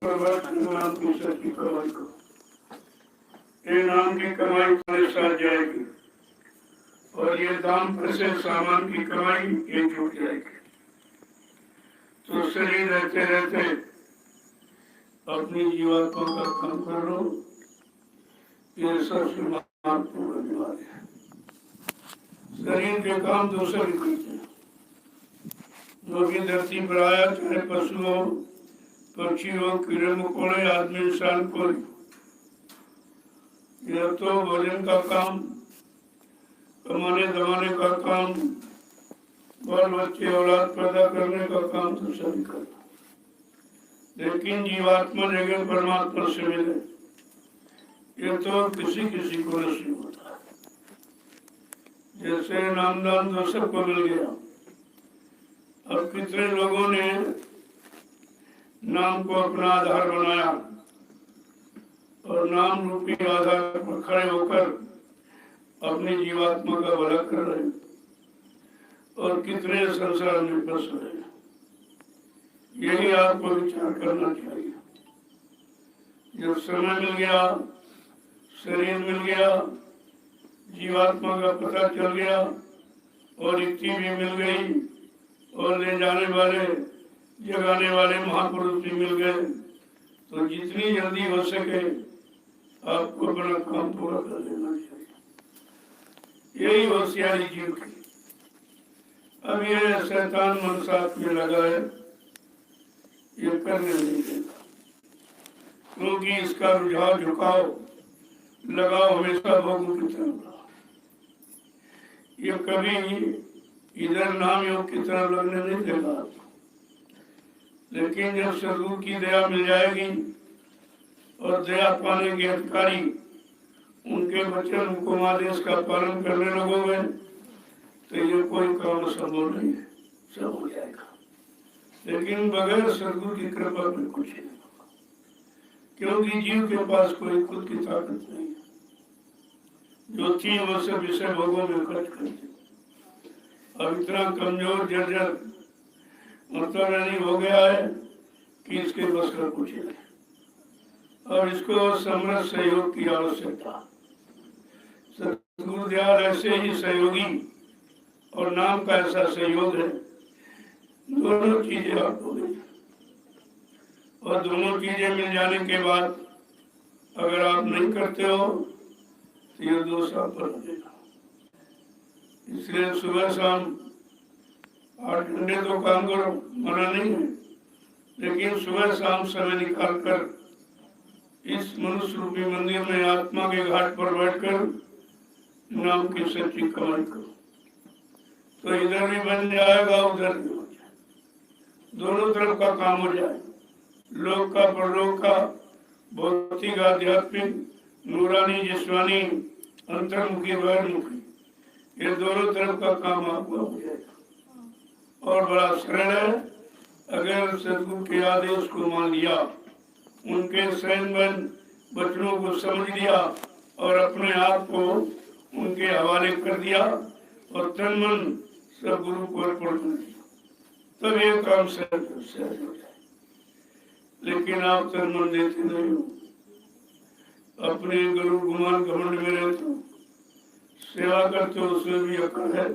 नाम की सच्ची कमाई को, ये नाम की कमाई तुम्हारे साथ जाएगी और ये दाम पैसे सामान की कमाई ये छूट जाएगी। तो शरीर रहते रहते अपनी जीवात्मा का काम कर लो, ये सबसे महत्वपूर्ण बीमारी है। शरीर के काम दूसरे करते हैं। जो भी धरती पर आया, चाहे पशु हो, पक्षी हो, कीड़े मकोड़े, आदमी इंसान को, यह तो भोजन का काम, कमाने दमाने का काम, बाल बच्चे औलाद पैदा करने का काम तो सभी करता, लेकिन जीवात्मा जगह परमात्मा से मिले ये तो किसी किसी को नसीब होता है। जैसे नामदान तो सबको मिल गया, अब कितने लोगों ने नाम को अपना आधार बनाया और नाम रूपी आधार पर खड़े होकर अपनी जीवात्मा का भला कर रहे हैं और कितने संसार में फंस रहे हैं। यही आपको विचार करना चाहिए। जब समय मिल गया, शरीर मिल गया, जीवात्मा का पता चल गया और युक्ति भी मिल गई और ले जाने वाले जगाने वाले महापुरुष भी मिल गए, तो जितनी जल्दी हो सके आपको अपना काम पूरा कर लेना चाहिए। यही होशियारी जीव की। अब ये शैतान मन साथ में लगा है, ये करने नहीं देगा, क्योंकि इसका रुझाव झुकाव लगाव हमेशा भोगों की तरफ रहा। ये कभी इधर नाम योग की तरफ लगने नहीं देगा। लेकिन जब सदगुरु की दया मिल जाएगी और दया पाने के अधिकारी उनके वचन हुक्म आदेश का पालन करने लगोगे तो ये कोई काम संभव नहीं है, सब हो जाएगा। लेकिन बगैर सदगुरु की कृपा में कुछ नहीं होगा, क्योंकि जीव के पास कोई खुद की ताकत नहीं है। जो थी वो सब विषय भोगों में खर्च करते, अब इतना कमजोर जर्जर मतवानी हो गया है कि इसके बस का कुछ नहीं और इसको समर्थ सहयोग की आवश्यकता। सतगुरु दयाल ऐसे ही सहयोगी और नाम का ऐसा सहयोग है, दोनों चीजें आपको मिल और दोनों चीजें मिल जाने के बाद अगर आप नहीं करते हो तो ये दोष आप पर लगेगा। इसलिए सुबह शाम 8 घंटे तो काम करो, मना नहीं है, लेकिन सुबह शाम समय निकाल कर इस मनुष्य रूपी मंदिर में आत्मा के घाट पर बैठकर नाम की सच्ची कमाई करो, तो इधर भी बन जाएगा उधर भी हो जाए, दोनों तरफ का काम हो जाए। लोक का परलोक का, भौतिक आध्यात्मिक, नूरानी जिस्मानी, अंतर्मुखी बहिर्मुखी, ये दोनों तरफ का काम आपका हो जाएगा। और बड़ा सरल है, अगर सदगुरु के आदेश को मान लिया, उनके सहन वचनों को समझ लिया और अपने आप को उनके हवाले कर दिया और तन मन सब गुरु को अर्पण कर दिया, तब ये काम सहज हो जाए। लेकिन आप तन मन देते नहीं हो, अपने गुरु गुमान घमंड में रहते हो, सेवा करते हो, उसमें भी अकड़ है,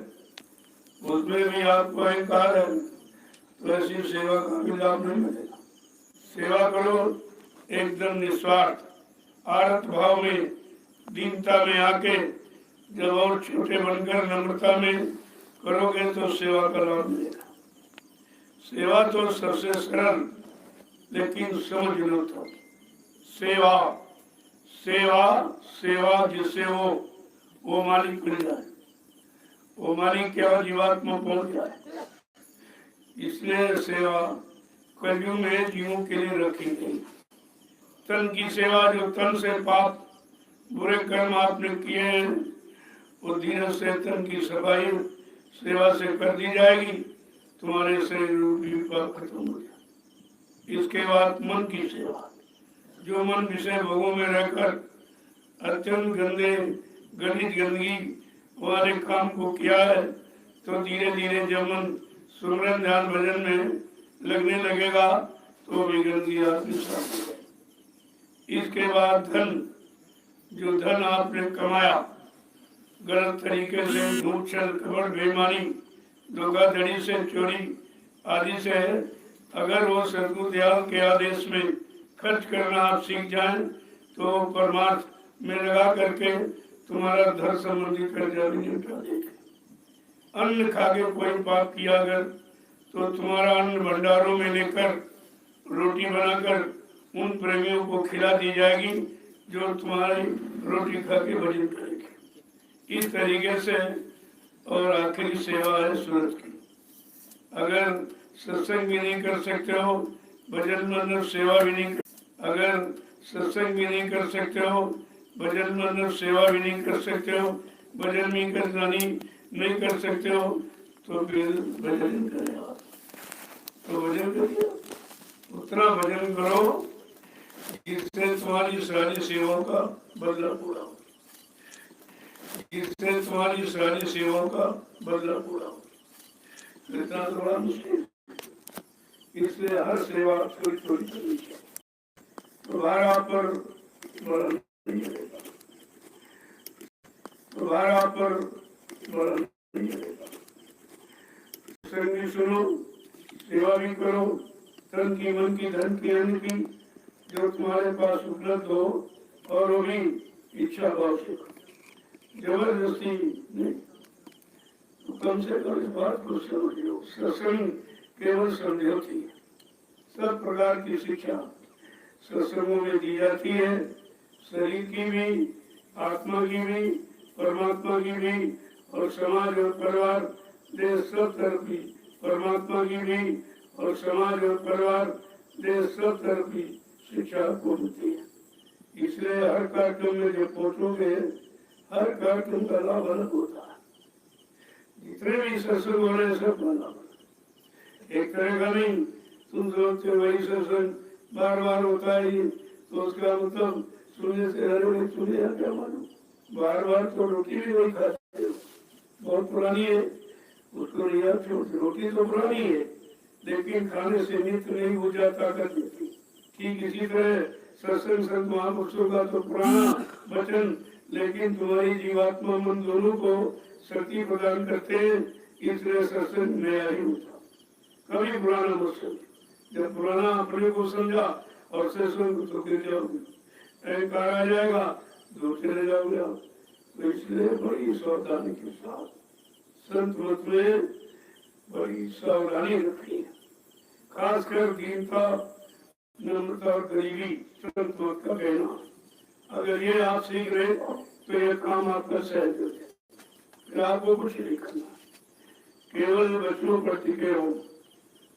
उसमें भी आपको अहंकार है, तो ऐसी सेवा का भी लाभ नहीं मिलेगा। सेवा करो एकदम निस्वार्थ आरत भाव में, दीनता में आके, जब और छोटे बनकर नम्रता में करोगे तो सेवा का लाभ मिलेगा। सेवा तो सबसे सरल, लेकिन समझ लो तो सेवा सेवा सेवा जिससे वो मालिक मिल जाए, वो मालिक क्या जीवात्मा पहुंच जाए। इसलिए सेवा कलयुग में जीवों के लिए रखी गई। तन की सेवा, जो तन से पाप बुरे कर्म आपने किए हैं, वो धीरे से तन की सफाई सेवा से कर दी जाएगी, तुम्हारे शरीर रूपी पाप खत्म हो जाए। इसके बाद मन की सेवा, जो मन विषय भोगों में रहकर अत्यंत गंदे गलित गंदगी वाले काम को किया है, तो धीरे धीरे जब मन सुमरन ध्यान भजन में लगने लगेगा तो भी गंदगी आत्मसात हो जाए। इसके बाद धन, जो धन आपने कमाया गलत तरीके से, झूठ छल कपट बेईमानी धोखाधड़ी से, चोरी आदि से, अगर वो सदगुरु दयाल के आदेश में खर्च करना आप सीख जाएं तो परमार्थ में लगा करके तुम्हारा धन संबंधी कर्जा भी निपटा देगा। अन्न खा के कोई पाप किया अगर तो तुम्हारा अन्न भंडारों में लेकर रोटी बनाकर उन प्रेमियों को खिला दी जाएगी जो तुम्हारी रोटी खा के भजन करेंगे। इस तरीके से। और आखिरी सेवा है सूरत की। अगर सत्संग भी नहीं कर सकते हो, भजन मंडल सेवा भी नहीं, अगर सत्संग भी नहीं कर सकते हो, भजन मंडल सेवा भी नहीं कर सकते हो, भजन भी नहीं कर सकते हो, तो फिर भजन करें। तो भजन करिए, उतना भजन करो जिससे तुम्हारी सारी सेवाओं का बदला पूरा हो, जिससे तुम्हारी सारी सेवाओं का बदला पूरा हो। इतना थोड़ा मुश्किल, इसलिए हर सेवा छोटी छोटी करनी चाहिए। तुम्हारा पर बड़ा नहीं रहेगा, तुम्हारा पर बड़ा नहीं रहेगा। संगी सुनो, सेवा भी करो, तन की, मन की, धन की, अन्न की, जो तुम्हारे पास उपलब्ध हो, और वो भी इच्छा भाव से करो, जबरदस्ती नहीं। तो कम से कम इस बात को समझ लो, सत्संग केवल समझौती है। सब प्रकार की शिक्षा सत्संगों में दी जाती है, शरीर की भी, आत्मा की भी, परमात्मा की भी, और समाज और परिवार देश सब तरफ की, परमात्मा की भी और समाज और परिवार देश सब तरफ की शिक्षा को मिलती है। इसलिए हर कार्यक्रम में जो पहुंचोगे, हर कार्यक्रम का लाभ अलग होता है। जितने भी सत्संग हो रहे हैं सब का लाभ एक तरह का नहीं। तुम सोचते वही सत्संग बार बार होता है, तो उसका मतलब सुनने से हर सुने क्या मालूम, बार बार तो रोटी भी वही खाते हो, बहुत पुरानी है, उसको लिया छोड़। रोटी तो पुरानी है, लेकिन खाने से नित्य नहीं ऊर्जा ताकत देती। ठीक इसी तरह सत्संग संत महापुरुषों का तो पुराना वचन, लेकिन तुम्हारी जीवात्मा मन दोनों को शक्ति प्रदान करते हैं, इसलिए सत्संग नया ही होता, कभी पुराना मत समझो। जब पुराना अपने को समझा और सत्संग तो गिर जाओगे, अहंकार आ जाएगा, दूर चले जाओगे आप। तो इसलिए बड़ी सावधानी के साथ संत मत में बड़ी सावधानी रखनी है, खासकर दीनता, नम्रता और गरीबी संत मत का कहना। अगर ये आप सीख रहे तो ये काम आपका सहज हो जाए, फिर आपको कुछ नहीं करना, केवल बच्चों पर टिके हो।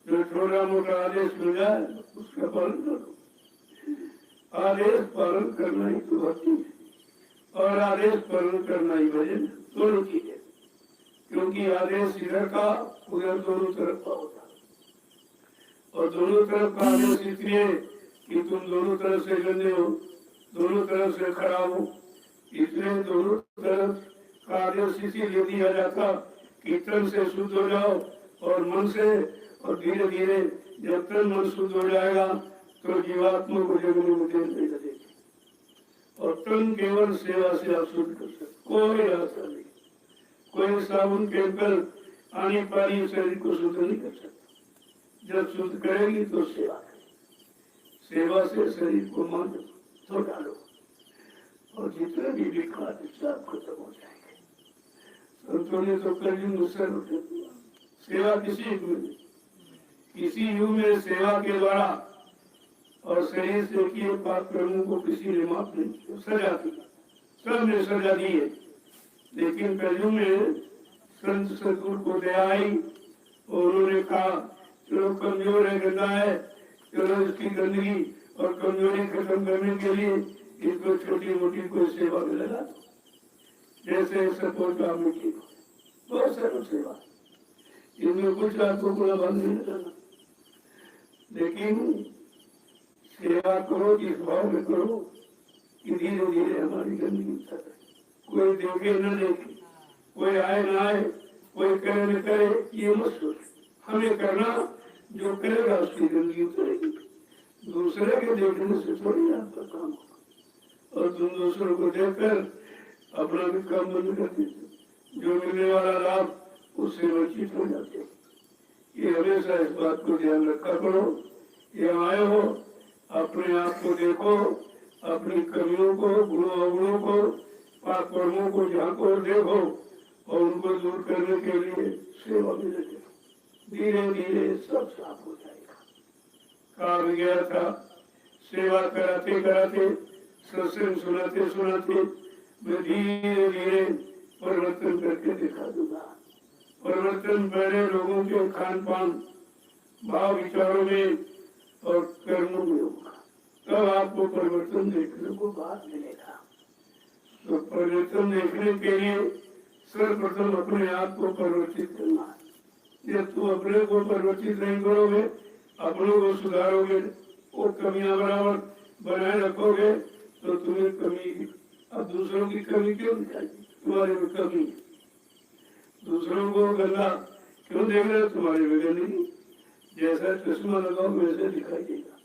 जो छोटा मोटा आदेश मिल जाए उसका पालन करो। आदेश पालन करना ही तो भक्ति है, और आदेश पालन करना ही भजन, दोनों चीजें। क्योंकि आदेश इधर का उधर दोनों तरफ का होता है, और दोनों तरफ का आदेश इसलिए कि तुम दोनों तरफ से गंदे हो, दोनों तरफ से खराब हो, इसलिए दोनों तरफ का आदेश इसीलिए दिया जाता कि तन से शुद्ध हो जाओ और मन से, और धीरे धीरे जब तन मन शुद्ध हो जाएगा तो जीवात्मा को जगने में देर नहीं लगेगी, और तन केवल सेवा से आप शुद्ध कर सकते। कोई रास्ता नहीं, कोई साबुन केमिकल आने पानी शरीर को शुद्ध नहीं कर सकता। जब शुद्ध करेगी तो सेवा करेगी, सेवा से शरीर को मन धो डालो, और जितने भी विकार सब खत्म हो जाएंगे। संतों ने तो कलयुग में सेवा किसी युग में सेवा के द्वारा और शरीर से किए पाप कर्मों को किसी ने माफ नहीं किया, सजा दी, सब ने सजा दी है। लेकिन कलयुग में संत सदगुरु को दया आई और उन्होंने कहा चलो कमजोर है, गंदा है, चलो इसकी गंदगी और कमजोरी खत्म करने के लिए इसको छोटी मोटी कोई सेवा में लगा दो। जैसे सपोज काम में की बहुत सरल सेवा, इनमें कुछ आपको पूरा बंद नहीं करना, लेकिन सेवा करो इस भाव में करो कि धीरे धीरे हमारी गंदगी उतर, कोई देखे न देखे, कोई आए न आए, कोई करे न करे, ये मत सोच। हमें करना, जो करेगा उसकी गंदगी उतरेगी। दूसरे के देखने से थोड़ी आपका काम होगा। और तुम दूसरों को देखकर अपना भी काम बंद कर देते, जो मिलने वाला लाभ उससे वंचित हो जाते। ये हमेशा इस बात को ध्यान रखा करो। ये आए हो, अपने आप को देखो, अपनी कमियों को, गुणों अवगुणों को, पाप कर्मों को झांको और देखो, और उनको दूर करने के लिए सेवा में लगे। धीरे धीरे सब साफ हो जाएगा। काम गया था, सेवा कराते कराते, सत्संग सुनाते सुनाते मैं धीरे धीरे परिवर्तन करके दिखा दूंगा। परिवर्तन पहले लोगों के खान पान, भाव विचारों में और कर्मों में होगा, तब आपको परिवर्तन देखने को बाद मिलेगा। तो परिवर्तन देखने के लिए सर्वप्रथम अपने आप को परिवर्तित करना है। जब तुम अपने को परिवर्तित नहीं करोगे, अपनों को सुधारोगे, वो कमियां बराबर बनाए रखोगे, तो तुम्हें कमी, अब दूसरों की कमी क्यों दिखाएगी? तुम्हारे में कमी, दूसरों को गंदा क्यों देख रहे हो? तुम्हारे में गंदगी, जैसा चश्मा लगाओ वैसे दिखाई देगा।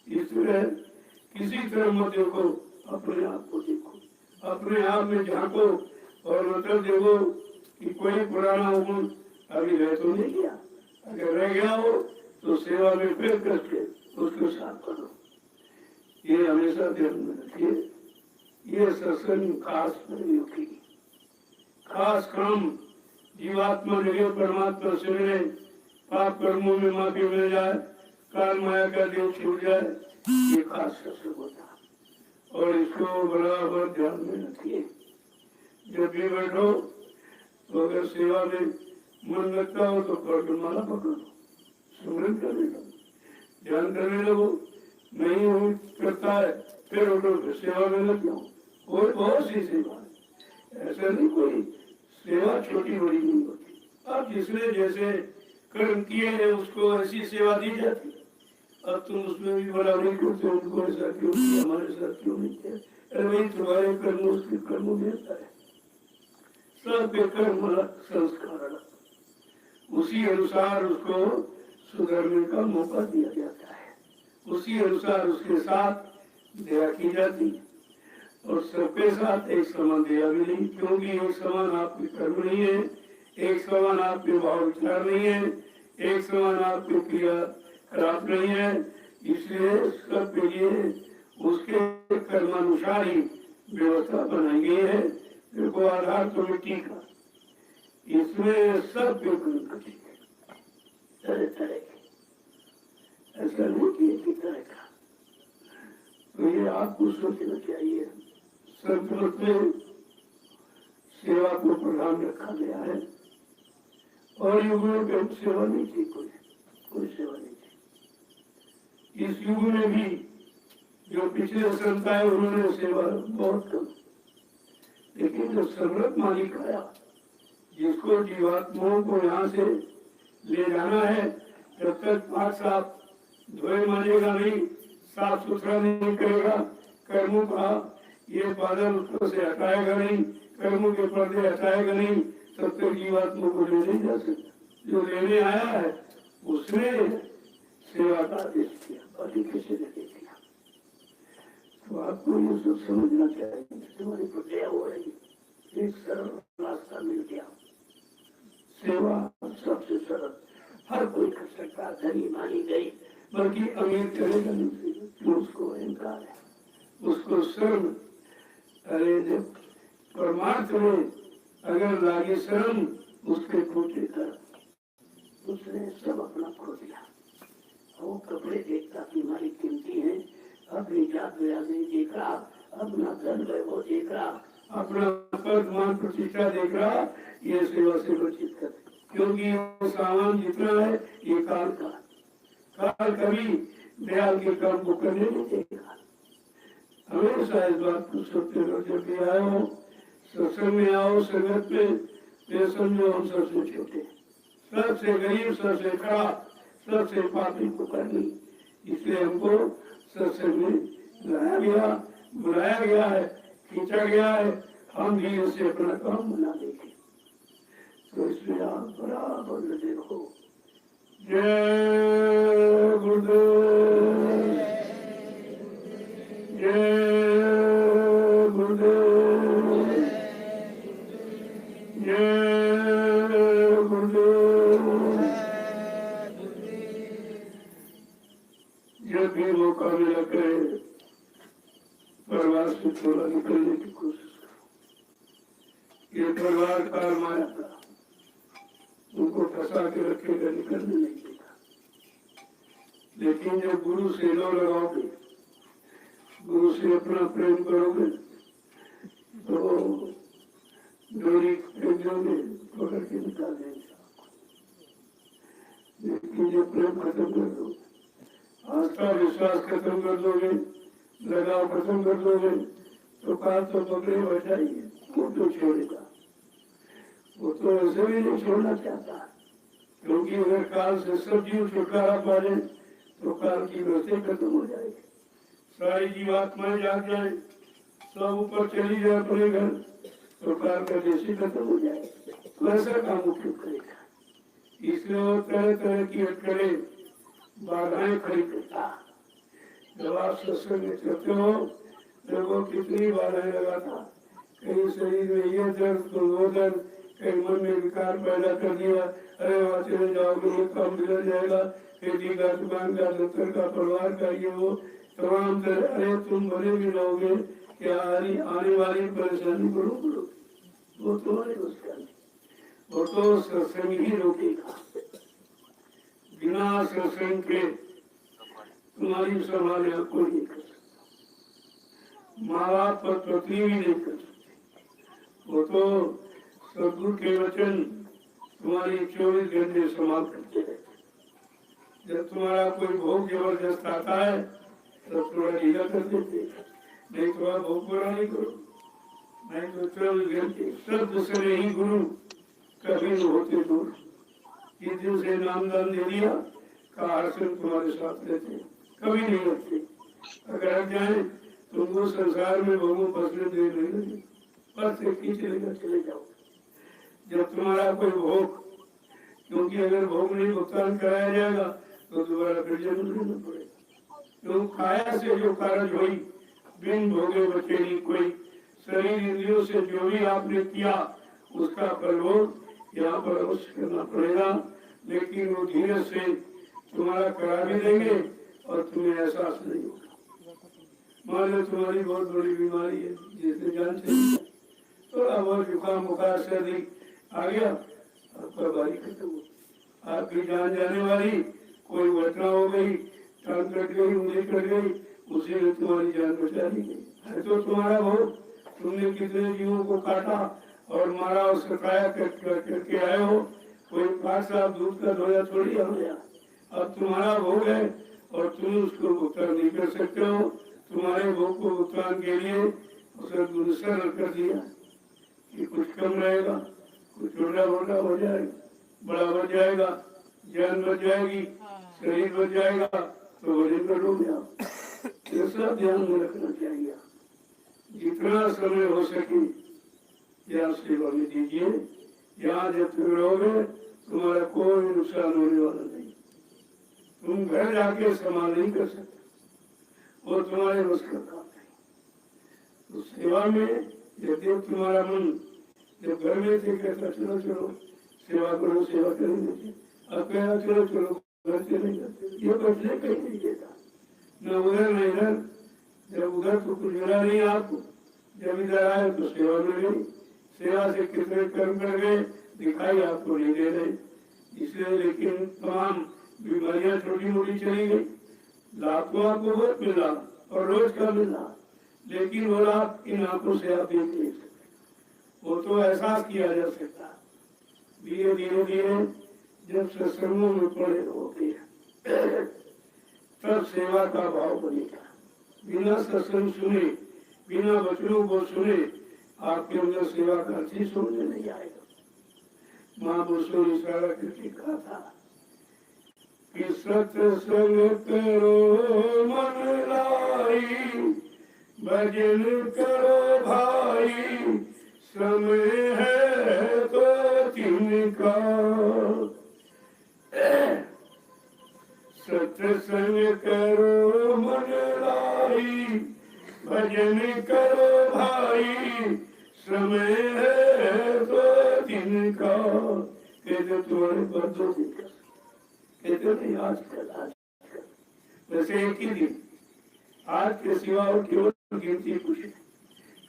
इसलिए किसी तरह मत देखो, अपने आप को देखो, अपने आप में झांको और मतलब देखो कि कोई पुराना गुण अभी रह तो नहीं गया। अगर रह गया हो तो सेवा में फिर करके उसको साफ करो। ये हमेशा ध्यान में रखिए। ये सत्संग खास प्रयोग की खास काम, जीवात्मा जगह परमात्मा से मिले, पाप कर्मों में माफी मिल जाए, काल माया का देव छूट जाए, ये खास सत्संग होता है। और इसको बराबर ध्यान में रखिए। जब भी बैठो तो अगर सेवा में मन लगता हो तो माला पकड़ो, सुमरन करने लगो, ध्यान करने लगो। नहीं हो करता है फिर उठो, फिर सेवा में लग जाओ। और बहुत सी सेवा है, ऐसा नहीं कोई सेवा छोटी बड़ी नहीं होती। अब जिसने जैसे कर्म किए हैं उसको ऐसी सेवा दी जाती। अब तुम उसमें भी बड़ा नहीं करते, उनको ऐसा क्यों किया, हमारे साथ क्यों नहीं किया? अरे भाई तुम्हारे कर्म उसके कर्म में है, सबके कर्म अलग, संस्कार अलग, उसी अनुसार उसको सुधरने का मौका दिया जाता है, उसी अनुसार उसके साथ दया की जाती है। और सबके साथ एक समान दया भी नहीं, क्योंकि एक समान आपके कर्म नहीं है, एक समान आपके भाव विचार नहीं है, एक समान आपकी क्रिया खराब नहीं है। इसलिए सबके लिए उसके कर्मानुसार ही व्यवस्था बनाई गई है। देखो आधार तो मिट्टी का, इसमें सब तरह तरह के, ऐसा नहीं कि एक ही तरह का। तो ये आपको सोचना चाहिए। संतमत में सेवा को प्रधान रखा गया है, और युग में भी सेवा नहीं थी, कोई सेवा नहीं थी। इस युग में भी जो पिछले संत आए उन्होंने सेवा बहुत कम, लेकिन जब सर्वत मालिक आया, जिसको जीवात्माओं को यहाँ से ले जाना है, जब तक पाक साफ धोए मानेगा नहीं, साफ सुथरा नहीं करेगा, कर्मों का ये बादल उसको से हटाएगा नहीं, कर्मों के पर्दे हटाएगा नहीं, तब तक जीवात्मा को ले नहीं जा सकता। जो लेने आया है उसने सेवा का आदेश किया, बाकी किसी ने नहीं किया। तो आपको ये सब समझना चाहिए। तुम्हारी प्रक्रिया हो रही, एक सरल रास्ता मिल गया। सेवा सबसे सरल, हर कोई कर सकता, धनी मानी गई, बल्कि अमीर करेगा नहीं, जो उसको अहंकार है, उसको शर्म। अरे जब परमार्थ में अगर लागे शर्म, उसके खोटे कर, उसने सब अपना खो दिया। वो कपड़े देखता कि हमारी कीमती है, अपनी जात नहीं देख रहा, अपना धन वैभव देख रहा, अपना पद मान प्रतिष्ठा देख रहा, ये सेवा से वंचित कर, क्योंकि वो सामान जितना है ये काल का, काल कभी दयाल के काम को करने नहीं देगा। हमेशा इस बात को सोचते रहो। जब भी आए हो सत्संग में, आओ संगत में, ये समझो हम सबसे छोटे, सबसे गरीब, सबसे खराब, सबसे पापी को करनी। इसलिए हमको सत्संग में लाया गया, बुलाया गया है, खींचा गया है, हम भी उसे अपना काम बना देंगे। तो इसलिए आप बराबर देखो। जय गुरुदेव। जय गुरुदेव, जय गुरुदेव। जब भी मौका मिला करे परिवार से थोड़ा निकलने की कोशिश करो। ये परिवार काल माया था, उनको फंसा के रखेगा, निकलने नहीं देगा। लेकिन जब गुरु से लो लगाओगे, गुरु से अपना प्रेम करोगे तो डोरी फेंकोगे, पकड़ के निकाल देंगे। लेकिन जब प्रेम खत्म कर दोगे, आस्था विश्वास खत्म कर दोगे, लगाव खत्म कर दोगे, तो काल तो पकड़े बचाइए, वो तो छोड़ेगा। वो तो ऐसे भी नहीं छोड़ना चाहता, क्योंकि अगर काल से सब जीव छुटकारा पा ले तो काल की व्यवस्था खत्म हो जाएगी, सारी जीवात्माएं जाग जाए, सब ऊपर चली जाए अपने घर, तो काल का देश ही खत्म हो जाए। तो ऐसा काम उपयोग करेगा। इसलिए वो तरह तरह की अटकलें बाधाएं खड़ी करता। जब आप सत्संग में चलते हो तो वो कितनी बाधाएं लगाता, कहीं शरीर में ये दर्द तो वो दर्द, कहीं मन में विकार पैदा कर दिया, अरे वहाँ चले जाओगे ये काम बिगड़ जाएगा, खेती का, दुकान का, दफ्तर का, परिवार का, ये वो तमाम तरह, अरे तुम बने भी रहोगे क्या आने वाली परेशानी को रोक लो, वो तुम्हारे उसका नहीं, वो तो सत्संग ही रोकेगा। बिना सत्संग के तुम्हारी संभाल आपको नहीं कर सकता, माँ बाप पर पत्नी भी नहीं कर सकते। वो तो सदगुरु के वचन तुम्हारी 24 घंटे संभाल करते रहते। जब तुम्हारा कोई भोग जबरदस्त आता है तो थोड़ा ढीला कर देते, नहीं तो आप भोग पूरा नहीं करो, नहीं तो 24 घंटे सब दूसरे ही गुरु कभी न होते दूर। इस दिन से नामदान दे दिया का आसन तुम्हारे साथ रहते, कभी नहीं रखते। अगर रख जाए तुमको संसार में भोगों फसले दे नहीं लगे, बस एक ही चलेगा, चले जाओ। जब तुम्हारा कोई भोग, क्योंकि अगर भोग नहीं भुगतान कराया जाएगा तो दोबारा फिर जन्म लेना पड़ेगा। तो काया से जो कारज हुई, बिन भोगे बचे नहीं कोई। शरीर इंद्रियों से जो भी आपने किया उसका फलभोग यहाँ पर अवश्य करना पड़ेगा, लेकिन वो धीरे से तुम्हारा करा भी देंगे और तुम्हें एहसास नहीं होगा। मान लो तुम्हारी बहुत बड़ी बीमारी है जिसने जान चली, थोड़ा बहुत जुकाम बुखार सर्दी आ गया, आपका बारी खत्म हो, आपकी जान जाने वाली कोई घटना हो गई, टांग कट गई, उंगली कट गई, उसी ने तुम्हारी जान बचा ली गई। है तो तुम्हारा भोग, तुमने कितने जीवों को काटा और मारा और सताया करके आए हो, कोई पास आप दूध का धोया थोड़ी हो गया। अब तुम्हारा भोग है और तुम उसको भुगतान नहीं कर सकते हो। तुम्हारे भोग को भुगतान के लिए उसे सरल कर दिया कि कुछ कम रहेगा, कुछ छोटा मोटा हो जाएगा, बड़ा हो जाएगा, जान बच जाएगी, शरीर बच जाएगा, तो भजन करोगे आप। ये सब ध्यान में रखना चाहिए। जितना समय हो सके यहाँ सेवा में दीजिए। यहाँ जब तक रहोगे तुम्हारा कोई नुकसान होने वाला नहीं। तुम घर जाके संभाल नहीं कर सकते, वो तुम्हारे बस का काम नहीं। तो सेवा में यदि तुम्हारा मन जब घर में थे कहता चलो चलो सेवा करो, सेवा करेंगे, अब कहना चलो चलो घर चले जाते, ये बचने कहीं नहीं देता, न उधर न इधर। जब उधर तो कुछ मिला नहीं आपको, जब इधर आए तो सेवा मिल गई। सेवा से कितने कर्म कर गए दिखाई आपको नहीं दे रहे, इसलिए। लेकिन तमाम बीमारियां छोटी मोटी चली गई, लाभ तो आपको बहुत मिला और रोज का मिला, लेकिन वो लाभ इन आंखों से आप देख नहीं सकते, वो तो एहसास किया जा सकता। धीरे धीरे धीरे जब सत्संगों में पड़े रहोगे तब सेवा का भाव बनेगा। बिना सत्संग सुने, बिना वचनों को सुने आपके अंदर सेवा का अर्थ ही समझ नहीं आएगा। माँ बुसो इशारा करके कहा था कि सत्संग करो मन लाई, भजन करो भाई, समय है तो तिनका। सत्संग करो मन लाई, भजन करो भाई समय है 2 दिन का। कहते तुम्हारे पर 2 दिन का, कहते नहीं आजकल वैसे एक ही दिन, आज के सिवा और केवल गिनती कुछ है,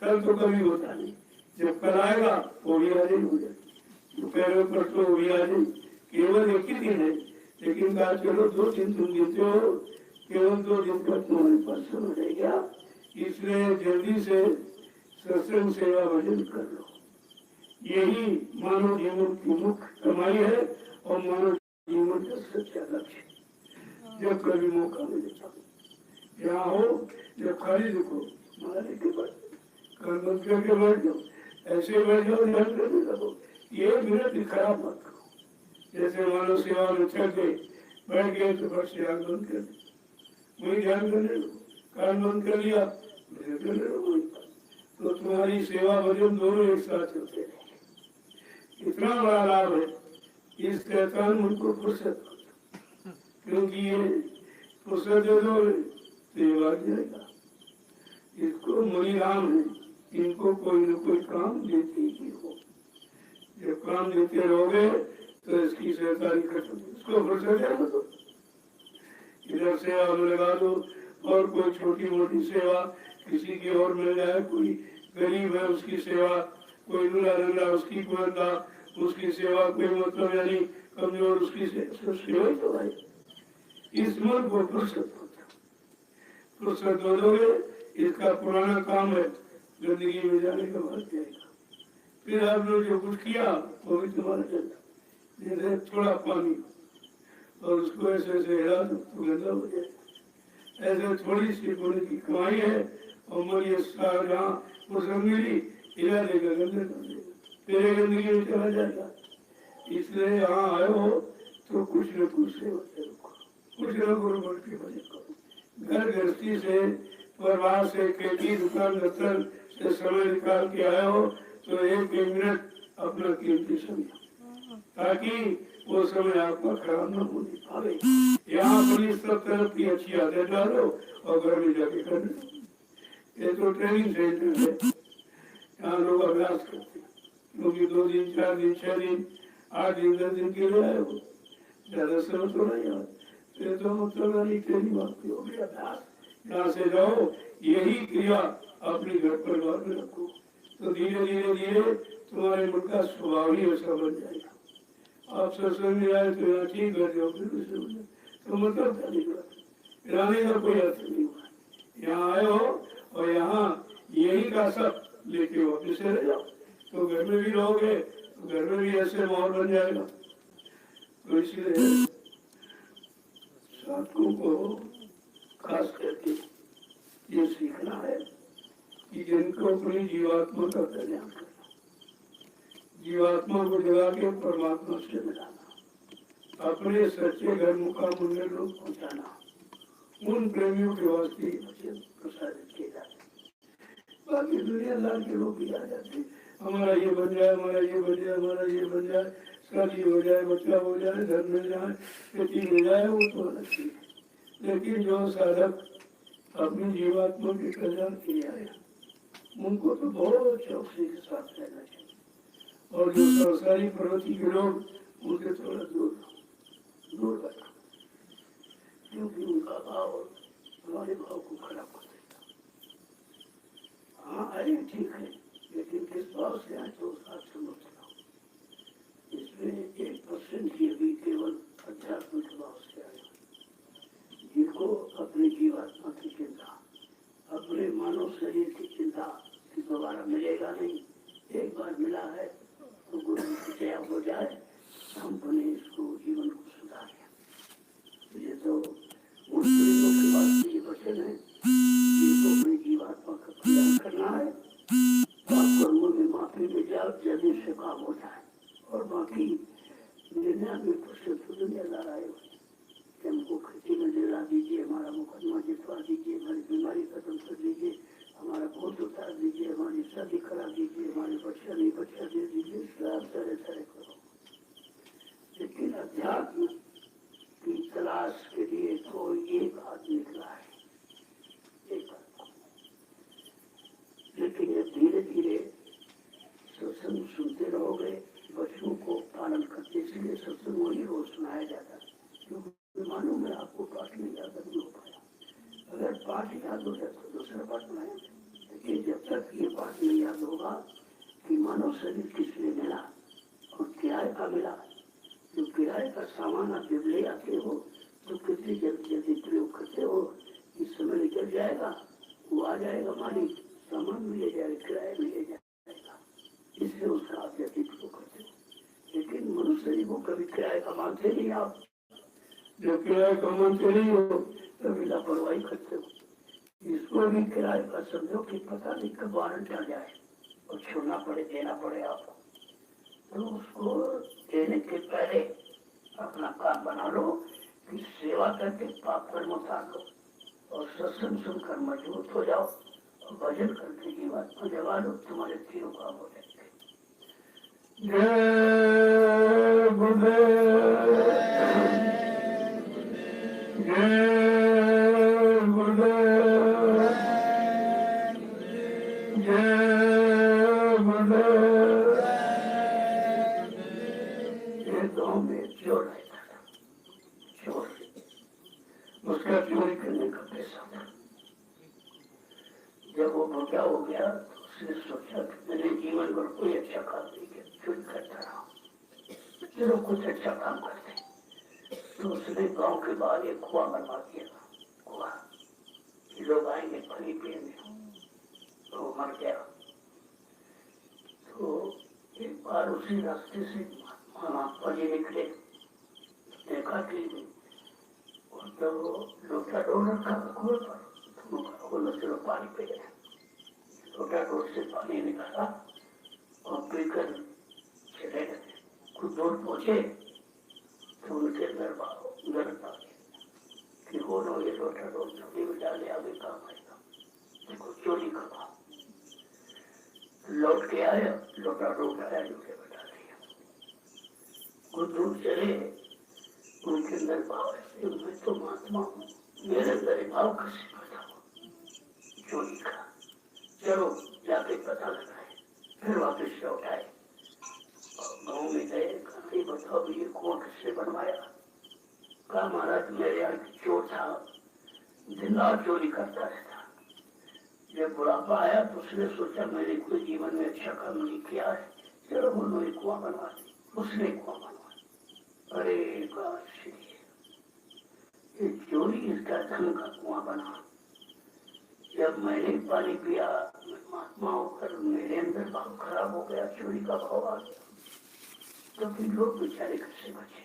कल तो कभी होता नहीं, जब कल आएगा वो भी आज ही हो जाए, दोपहर पर तो वो भी आज ही, केवल एक ही दिन है। लेकिन कहा चलो 2 दिन तुम गिनते हो, केवल 2 दिन का तुम्हारे पास समय रह गया, इसलिए जल्दी से सत्संग सेवा भजन कर लो। यही मानव जीवन की मुख्य कमाई है और मानव जीवन का सच्चा लक्ष्य। जब कभी मौका मिलेगा यहाँ हो, जब खाली देखो मारे के बाद कर्म बंद करके बैठ जाओ, ऐसे बैठ जाओ, ध्यान करने लगो, ये मिनट खराब मत करो। जैसे मानव सेवा में चल के बैठ गए तो बस से आग बंद कर दे, वही ध्यान करने लो, कान बंद कर लिया करने लो, तो तुम्हारी सेवा भजन दोनों एक साथ चलते रहेंगे। इतना बड़ा लाभ है इस शैतान उनको फुर्सत, क्योंकि ये फुर्सत दे दो तो ये भाग जाएगा। इसको मणिराम है, इनको कोई न कोई काम देते ही हो, जब काम देते रहोगे तो इसकी शैतानी खत्म, इसको फुर्सत है तो इधर सेवा में लगा दो, और कोई छोटी मोटी सेवा किसी की और मिल जाए, कोई गरीब है उसकी सेवा, कोई दूल्हा रंगा उसकी कुंदा उसकी सेवा, कोई मतलब यानी कमजोर उसकी सेवा तो भाई, इस मन को फुर्सत दो दोगे, इसका पुराना काम है, जिंदगी में जाने का भाग जाएगा। फिर आपने जो कुछ किया वो भी तुम्हारा चलता, जैसे थोड़ा पानी और उसको ऐसे ऐसे हिला दो तो गंदा हो जाएगा। ऐसे थोड़ी सी पुण्य की कमाई है और मन ये जहाँ फुर्सत मिली हिला देगा, गंदे कर देगा, तेरे गंदगी में चला जाएगा। इसलिए यहाँ आए हो तो कुछ न कुछ सेवा करो, कुछ न गुरु बढ़ के भजन करो। घर गृहस्थी से, परिवार से, खेती दुकान दफ्तर से समय निकाल के आए हो तो एक मिनट अपना कीमती समझो, ताकि वो समय आपका खराब न होने पाए। यहाँ अपनी सब तरफ की अच्छी आदत डालो और घर में जाके करने। ये तो ट्रेनिंग सेंटर है, यहाँ लोग अभ्यास करते हैं, क्योंकि 2 दिन 4 दिन 6 दिन 8 दिन 10 दिन के लिए आए हो, ज्यादा समय तो नहीं आए, ये तो मतलब नहीं ट्रेनिंग आपकी होगी, अभ्यास। यहाँ से जाओ, यही क्रिया अपने घर परिवार में रखो, तो धीरे धीरे धीरे तुम्हारे मन का स्वभाव ही ऐसा बन जाएगा। आप सत्संग में आए तो यहाँ ठीक कर जाओ, फिर दूसरे हो जाए तो मतलब क्या निकला, रहने का कोई अर्थ नहीं हुआ। यहाँ आए हो और यहाँ यही का सब लेके वापिस रह जाओ, तो घर में भी रहोगे तो घर में भी ऐसे माहौल बन जाएगा। तो इसलिए साधकों को खास करके ये सीखना है कि जिनको अपनी जीवात्मा का कल्याण करना, जीवात्मा को जगा के परमात्मा से मिलाना, अपने सच्चे घर मुकाम में लोग पहुँचाना, उन प्रेमियों के वास्ते वचन प्रसारित किए जाते। बाकी दुनिया लाल के लोग भी आ जाते, हमारा ये बन जाए, हमारा ये बन जाए, हमारा ये बन जाए, शादी हो जाए, बच्चा हो जाए, घर मिल जाए, खेती मिल जाए, वो तो अलग चीज है। लेकिन जो साधक अपनी जीवात्मा के कल्याण के लिए आए, उनको तो बहुत चौकसी के साथ रहना चाहिए, और जो संसारी प्रवृत्ति के लोग उनके थोड़ा दूर रखा, क्योंकि उनका भाव हमारे भाव को खराब कर देता। हाँ आए ठीक है, लेकिन किस भाव से आए तो साथ समझ लो। इसमें 1% ही अभी केवल आध्यात्मिक भाव से आए, जिनको अपनी जीवात्मा की चिंता, अपने मानव शरीर की चिंता कि दोबारा मिलेगा नहीं, एक बार मिला है तो गुरु की दया हो जाए, हमने इसको जीवन को सुधार। ये तो उन प्रेमियों के वास्ते ये वचन है जिनको अपनी जीवात्मा का कल्याण करना है, पाप कर्मों में माफी मिल जाए, जल्दी से काम हो जाए, और बाकी दुनिया में कुछ दुनियादार आए कि हमको खेती में दिला दीजिए, हमारा मुकदमा जितवा दीजिए, हमारी बीमारी खत्म कर दीजिए, हमारा भूत उतार दीजिए, हमारी शादी करा दीजिए, हमारे बच्चा नहीं बच्चा दे दीजिए, सारे करो। लेकिन अध्यात्म की तलाश के लिए कोई एक हाथ निकला है, एक सत्संग वही रोज सुनाया जाता है, क्योंकि मालूम है आपको पाठ में याद नहीं हो पाया। अगर पाठ याद हो जाए तो दूसरा पाठ बनाए, लेकिन जब तक ये पाठ नहीं याद होगा कि मानव शरीर किस लिए मिला और किराए का मिला, जो किराए का सामान आप जब ले आते हो तो कितनी जल्दी प्रयोग करते हो, इस समय निकल जाएगा, वो आ जाएगा मालिक, सामान भी ले जाएगा, किराया भी ले जाएगा, इससे उसका आप जल्दी प्रयोग करते हो। लेकिन मनुष्य शरीर को कभी किराए का मानते नहीं आप, जब किराए का मानते नहीं हो तभी लापरवाही करते हो। इसको भी किराए का समझो कि पता नहीं कब वारंट आ जाए और छोड़ना पड़े, देना पड़े आपको, तो उसको देने के पहले अपना काम बना लो कि सेवा करके पाप कर्म उतार लो और सत्संग सुनकर मजबूत हो जाओ और भजन करके जीवन को जगा लो, तुम्हारे तीनों काम हो जाएंगे। जय गुरुदेव, जय गुरुदेव, जय गुरुदेव। ये गाँव में चोर रहता था, चोर, उसका चोरी करने का पैसा था। जब वो मोटा हो गया तो उसने सोचा कि मैंने जीवन भर कोई अच्छा काम नहीं किया, चोरी करता रहा, चलो कुछ अच्छा काम करते। तो उसने गांव के बाहर एक कुआं बनवा दिया, कुआं, लोग आएंगे पानी पीने, तो मर गया। तो एक बार उसी रास्ते से महात्मा जी निकले, देखा कि तो लोटा डोल रखा कुएं पर, बोलो चलो पानी पी गए। लोटा डोल से पानी निकाला और पीकर चले गए। कुछ दूर पहुंचे तो उनके गर्भ आ गए कि हो नो ये लोटा डोल नदी में डाले, आगे काम आएगा, देखो चोरी करवा। लौट के आया, लोटा डोल आया, लोटे में डाल दिया। कुछ दूर चले, उनके अंदर भाव ऐसे, मैं तो महात्मा हूँ, मेरे अंदर भाव कैसे पैदा हो चोरी का, चलो जाके पता लगाए। फिर वापिस लौट आए और गाँव में गए, कहा बताओ ये कुआं किससे बनवाया? कहा महाराज मेरे यहाँ चोर था, दिन रात चोरी करता रहता। जब बुढ़ापा आया तो उसने सोचा मैंने कोई जीवन में अच्छा काम नहीं किया है, चलो बोलो एक कुआं बनवा दी। उसने कुआं बनवा। अरे ये चोरी इसका धन का कुआं बना। जब मैंने पानी पिया, महात्मा होकर मेरे अंदर भाव खराब हो गया, चोरी का भाव आ गया, तो फिर लोग बेचारे कैसे बचे?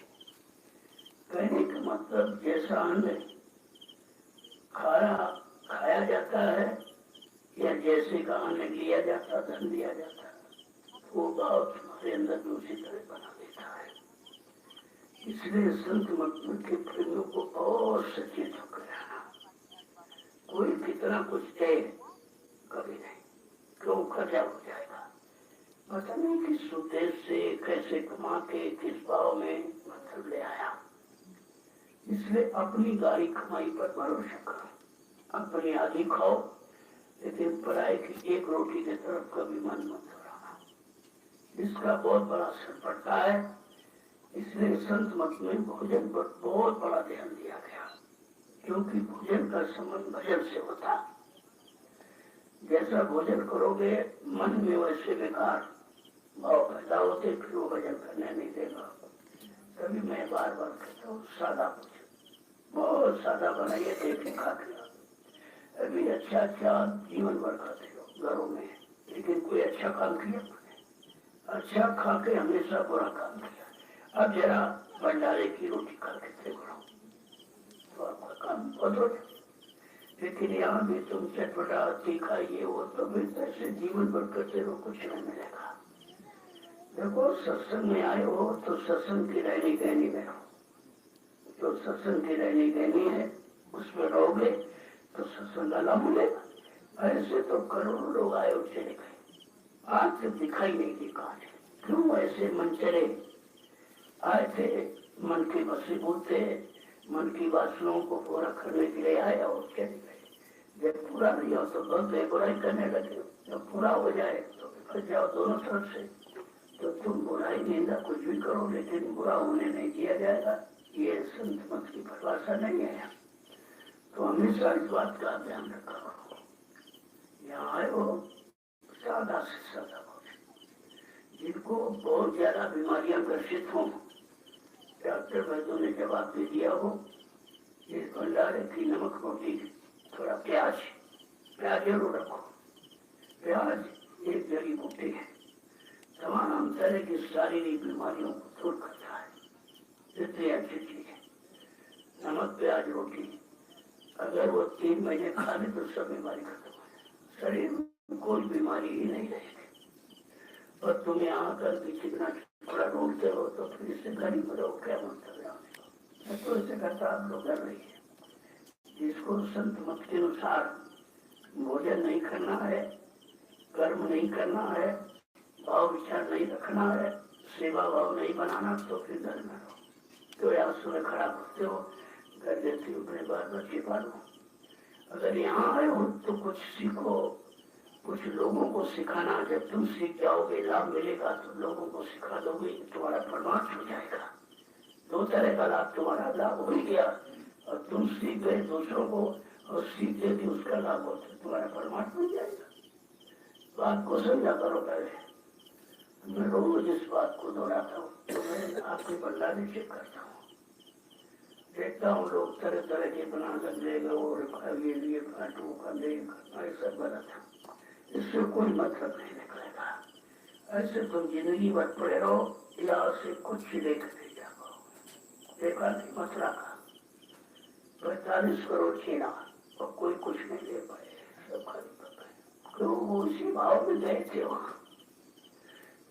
कहने का मतलब जैसा अन्न खाया जाता है या जैसे का अन्न लिया जाता, धन दिया जाता है, वो भाव तुम्हारे अंदर दूसरी तरह बना देता है। इसलिए संत महात्मा के प्रेमियों को बहुत सचेत होकर रहना। कोई कितना कुछ दे कभी नहीं, क्यों खर्चा हो जाएगा, पता नहीं किस उद्देश्य से, कैसे कमा के, किस भाव में मतलब ले आया। इसलिए अपनी गाड़ी कमाई पर भरोसा करो, अपनी आधी खाओ, लेकिन पराये की एक रोटी की तरफ कभी मन मत दौड़ाना, इसका बहुत बड़ा असर पड़ता है। इसलिए संत मत में भोजन पर बहुत बड़ा ध्यान दिया गया, क्योंकि भोजन का संबंध भजन से होता। जैसा भोजन करोगे मन में वैसे विकार भाव पैदा होते, फिर वो भजन करने नहीं देगा। तभी मैं बार बार कहता हूँ सादा भोजन, बहुत सादा बनाइए, देखे खा के। अभी अच्छा जीवन भर खाते हो घरों में, लेकिन कोई अच्छा काम किया? अच्छा खा के हमेशा बुरा काम किया। अब जरा भंडारे की रोटी खा के देखो तो आपका काम बदल। लेकिन यहाँ भी तुम चटपटा तीखा ये वो, तो फिर ऐसे जीवन भर करते रहो, कुछ नहीं मिलेगा। देखो सत्संग में आए हो तो सत्संग की रहनी गहनी में रहो, तो सत्संग की रहनी गहनी है उसमें रहोगे तो सत्संग का लाभ मिलेगा। ऐसे तो करोड़ों लोग आए और चले गए, आज तक दिखाई नहीं दी कहा। क्यों ऐसे मन चले आए थे, मन के वशीभूत थे, मन की वासनाओं को पूरा करने के लिए आए और चले गए। जब पूरा नहीं हो तो बहुत बुराई करने लगे, जब पूरा हो जाए तो फंस जाओ दोनों तरफ से। तो तुम बुराई निंदा कुछ भी करो, लेकिन बुरा होने नहीं दिया जाएगा। ये संत मत की परिभाषा नहीं है। तो हमेशा इस बात का ध्यान रखा करो। यहाँ आए हो सादा से सादा हो, जिनको बहुत ज्यादा बीमारियां ग्रसित हों, डॉक्टर वैद्यों ने जवाब दे दिया हो, इस भंडारे की नमक रोटी, थोड़ा प्याज जरूर रखो। प्याज एक जड़ी बूटी है, तमाम तरह की शारीरिक बीमारियों को दूर करता है। इतनी अच्छी चीज है नमक प्याज रोटी। अगर वो 3 महीने खा ले तो सब बीमारी खत्म हो जाए, शरीर में कोई बीमारी ही नहीं रहेगी। और तुम यहाँ आकर के कितना थोड़ा ढूंढते हो तो फिर इससे गरीब में रहो, क्या मतलब है? तो इसे करता आप लोग कर रही है। जिसको संत मत के अनुसार भोजन नहीं करना है, कर्म नहीं करना है, भाव विचार नहीं रखना है, सेवा भाव नहीं बनाना, तो फिर घर में रहो। तो यहाँ सुबह खड़ा करते हो, घर देती हो, अपने बाल बच्चे पालो। अगर यहाँ आए हो तो कुछ सीखो, कुछ लोगों को सिखाना। जब तुम सीख जाओगे, लाभ मिलेगा, तो लोगों को सिखा दोगे, तुम्हारा परमार्थ हो जाएगा। 2 तरह का लाभ, तुम्हारा लाभ हो गया और तुम सीख गए दूसरों को, और सीख दे दी उसका लाभ हो, तो तुम्हारा परमार्थ हो जाएगा। बात को समझा करो पहले। मैं रोज इस बात को दोहराता हूँ, तो मैं आपके भंडारे चेक करता हूँ, देखता हूँ लोग तरह तरह के बना लगेगा, और ये लिए काटू का ऐसा गलत है। इससे कोई मतलब नहीं निकलेगा। ऐसे तुम जिंदगी भर पड़े रहो, यहाँ से कुछ ही लेकर नहीं जा पाओ। देखा नहीं मथुरा का 45 करोड़ छीना और कोई कुछ नहीं ले पाए, सब खाली पकाए। क्यों? वो उसी भाव में गए थे वहाँ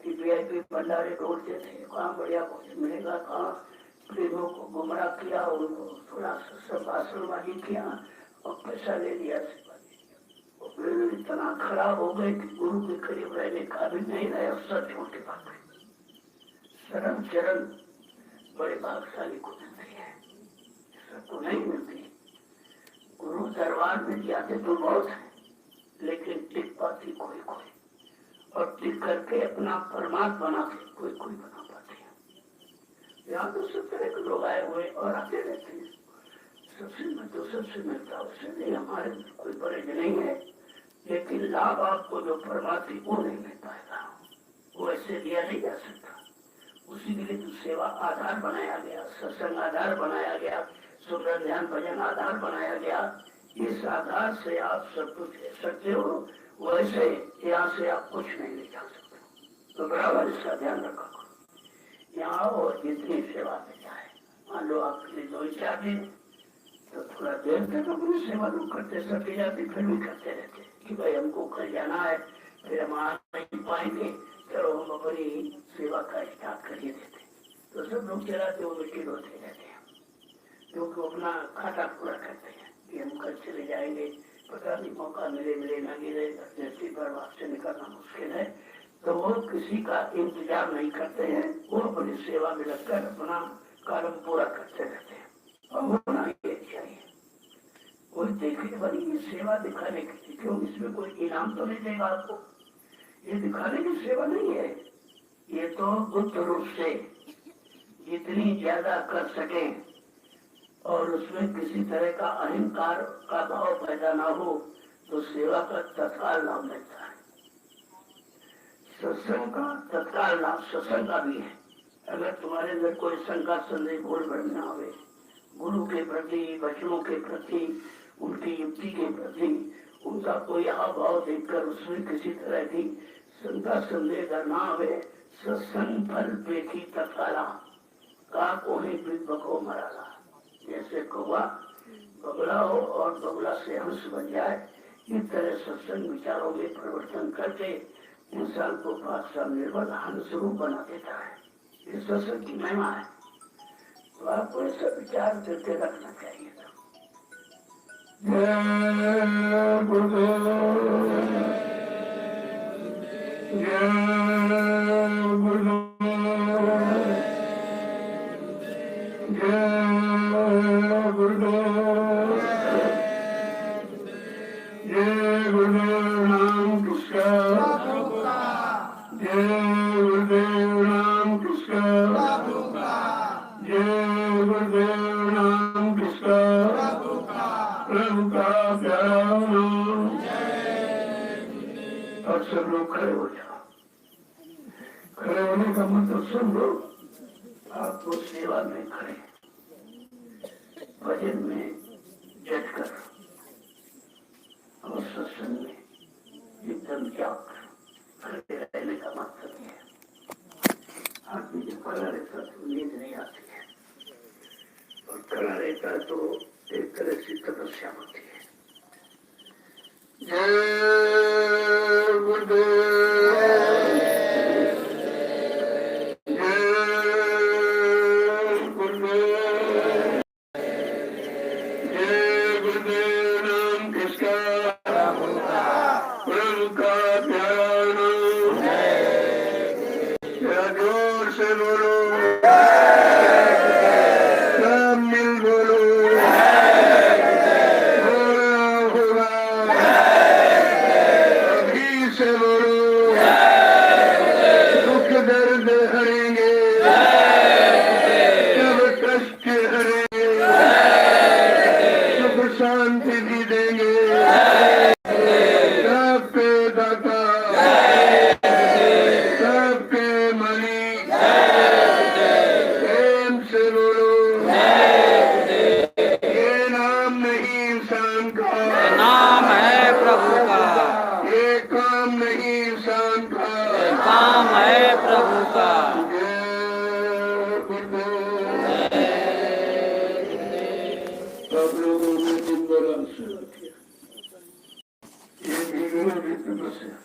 कि VIP भंडारे ढूंढते थे, कहाँ बढ़िया भोजन मिलेगा, कहाँ प्रेमों को गुमराह किया, उनको थोड़ा सा सब आशीर्वादी किया और पैसा ले लिया। इतना खराब हो गए कि गुरु के करीब रहने का भी नहीं रहे, सब छोटे बात है। शरण चरण बड़े भागशाली को मिलती है, सबको नहीं मिलती। गुरु दरबार में जाते तो बहुत है, लेकिन टिक पाती कोई कोई, और टिक करके अपना परमात्मा बनाते कोई कोई बना पाते हैं। यहाँ तो सब तरह के लोग आए हुए और आते रहते हैं। सबसे मैं तो सबसे मिलता, उससे नहीं हमारे कोई परहेज नहीं है, लेकिन लाभ आपको जो परमात्मा वो नहीं मिल पाएगा, वो ऐसे दिया नहीं जा सकता। उसी के लिए तो सेवा आधार बनाया गया, सत्संग आधार बनाया गया, सुबह ध्यान भजन आधार बनाया गया। इस आधार से आप सब कुछ ले सकते हो, वैसे यहाँ से आप कुछ नहीं ले जा सकते। तो बराबर इसका ध्यान रखो। यहाँ और जितनी सेवा में जाए, मान लो आपके 2-4 दिन, तो थोड़ा देर तक अपनी सेवा लोग करते सके जाते, फिर भी करते रहते कि भाई हमको कल जाना है, फिर हम आ नहीं पाएंगे, चलो हम अपनी सेवा का स्टार्ट करिए देते। तो सब लोग चलाते हुए मिट्टी होते रहते हैं, क्योंकि अपना खाता पूरा करते हैं कि हम कल चले जाएंगे, पता नहीं मौका मिले ना मिले, जैसे बर्बाद से निकलना मुश्किल है। तो वो किसी का इंतजार नहीं करते हैं, वो अपनी सेवा में लगकर अपना कार्य पूरा करते रहते हैं। और होना ये चाहिए, कोई देखने वाली ये सेवा दिखाने की, क्यों? इसमें कोई इनाम तो नहीं देगा आपको, ये दिखाने की सेवा नहीं है। ये तो गुप्त रूप से जितनी ज्यादा कर सके और उसमें किसी तरह का अहंकार का भाव पैदा ना हो, तो सेवा का तत्काल लाभ मिलता है। सत्संग का तत्काल लाभ सत्संग का भी है। अगर तुम्हारे अंदर कोई शंका संदेह भूल बढ़ना हो, गुरु के प्रति, वचनों के प्रति, उनकी युक्ति के प्रति उनका कोई अभाव देखकर उसमें किसी तरह की शंका संदेह न आवे, सत्संग फल पेठी तत्काला का कोई बको मराला। जैसे कौवा बगुला हो और बगुला से हंस बन जाए, इस तरह सत्संग विचारों में परिवर्तन करके इंसान को बादशाह निर्बल हंस रूप बना देता है। ये सत्संग की महिमा है। तो आपको ऐसा विचार करके रखना चाहिए। जय गुरुदेव, जय गुरुदेव, जय गुरुदेव, जय गुरुदेव नाम किसका, जय गुरुदेव। और सब लोग खड़े हो जाओ। खड़े होने का मतलब सुन लो, आपको सेवा में खड़े, भजन में डट कर और सत्संग में एकदम जाग खड़े रहने का मतलब है। आदमी जब खड़ा रहता तो नींद नहीं आती है, और खड़ा रहता तो एक तरह से तपस्या होती है। जय गुरुदेव, जय गुरुदेव, जय गुरुदेव। नाम किसका? प्रभु का प्यारा। जरा जोर से बोलो, सब मिल बोलो, बोलना होगा, अभी से बोलो। दुख दर्द हरेंगे, सब कष्ट हरेंगे, सुख शांति भी देंगे। सबके दाता, सबके मालिक, प्रेम से बोलो। ये नाम नहीं इंसान का, नाम है प्रभु का, ये काम नहीं इंसान का, काम है प्रभु का। जय गुरुदेव। आप लोगों ने दिन भर सेवा किया, ये भीड़ में भी तपस्या,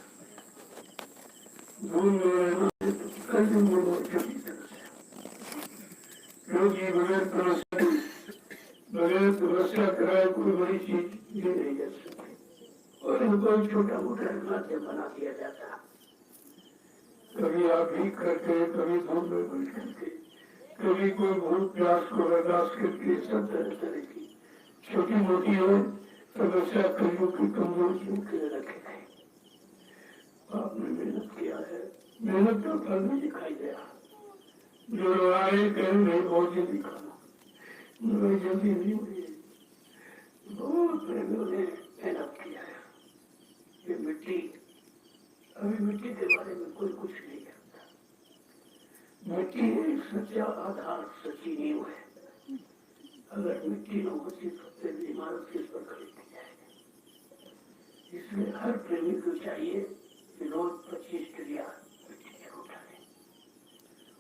धूम में कई दिन बहुत छोटी तपस्या, क्योंकि बगैर तपस्या कराए कोई बड़ी चीज ये नहीं जा सकती, और इनको छोटा मोटा माध्यम बना दिया जाता। कभी आप भी करके, कभी धूम में बैठ करके, कभी कोई भूत प्यास को बर्दाश्त करके, सब तरह तरह की छोटी मोटी हो तपस्या करियों की कमजोरियों के लिए रखे गए। आपने मेहनत किया है, मेहनत का फल नहीं दिखाई दे रहा। जो लोग आए कहेंगे बहुत जल्दी खाना, मगर जल्दी नहीं हुई है। बहुत प्रेमियों ने मेहनत किया है। ये मिट्टी, अभी मिट्टी के बारे में कोई कुछ नहीं जानता। मिट्टी एक सच्चा आधार, सच्ची नींव है। अगर मिट्टी न होती तो फिर इमारत किस पर खड़ी की जाएगी। इसलिए हर प्रेमी को चाहिए कि रोज 25 टिलिया मिट्टी के उठाने।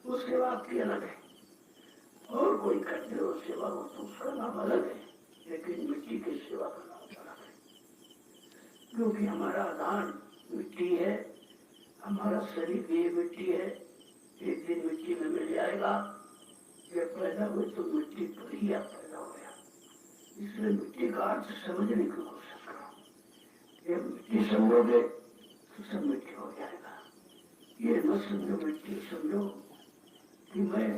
वो सेवा आपकी अलग है, और कोई करते हो सेवा हो तो उसका नाम अलग है, लेकिन मिट्टी की सेवा का नाम अलग है। क्योंकि हमारा आधार मिट्टी है, हमारा शरीर भी मिट्टी है, एक दिन मिट्टी में मिल जाएगा। जब पैदा हुए तो मिट्टी पर ही आप पैदा हो गया। इसलिए मिट्टी का अर्थ समझने की कोशिश करो। ये मिट्टी समझोगे तो सब मिट्टी हो जाएगा। ये न समझो मिट्टी, समझो कि मैं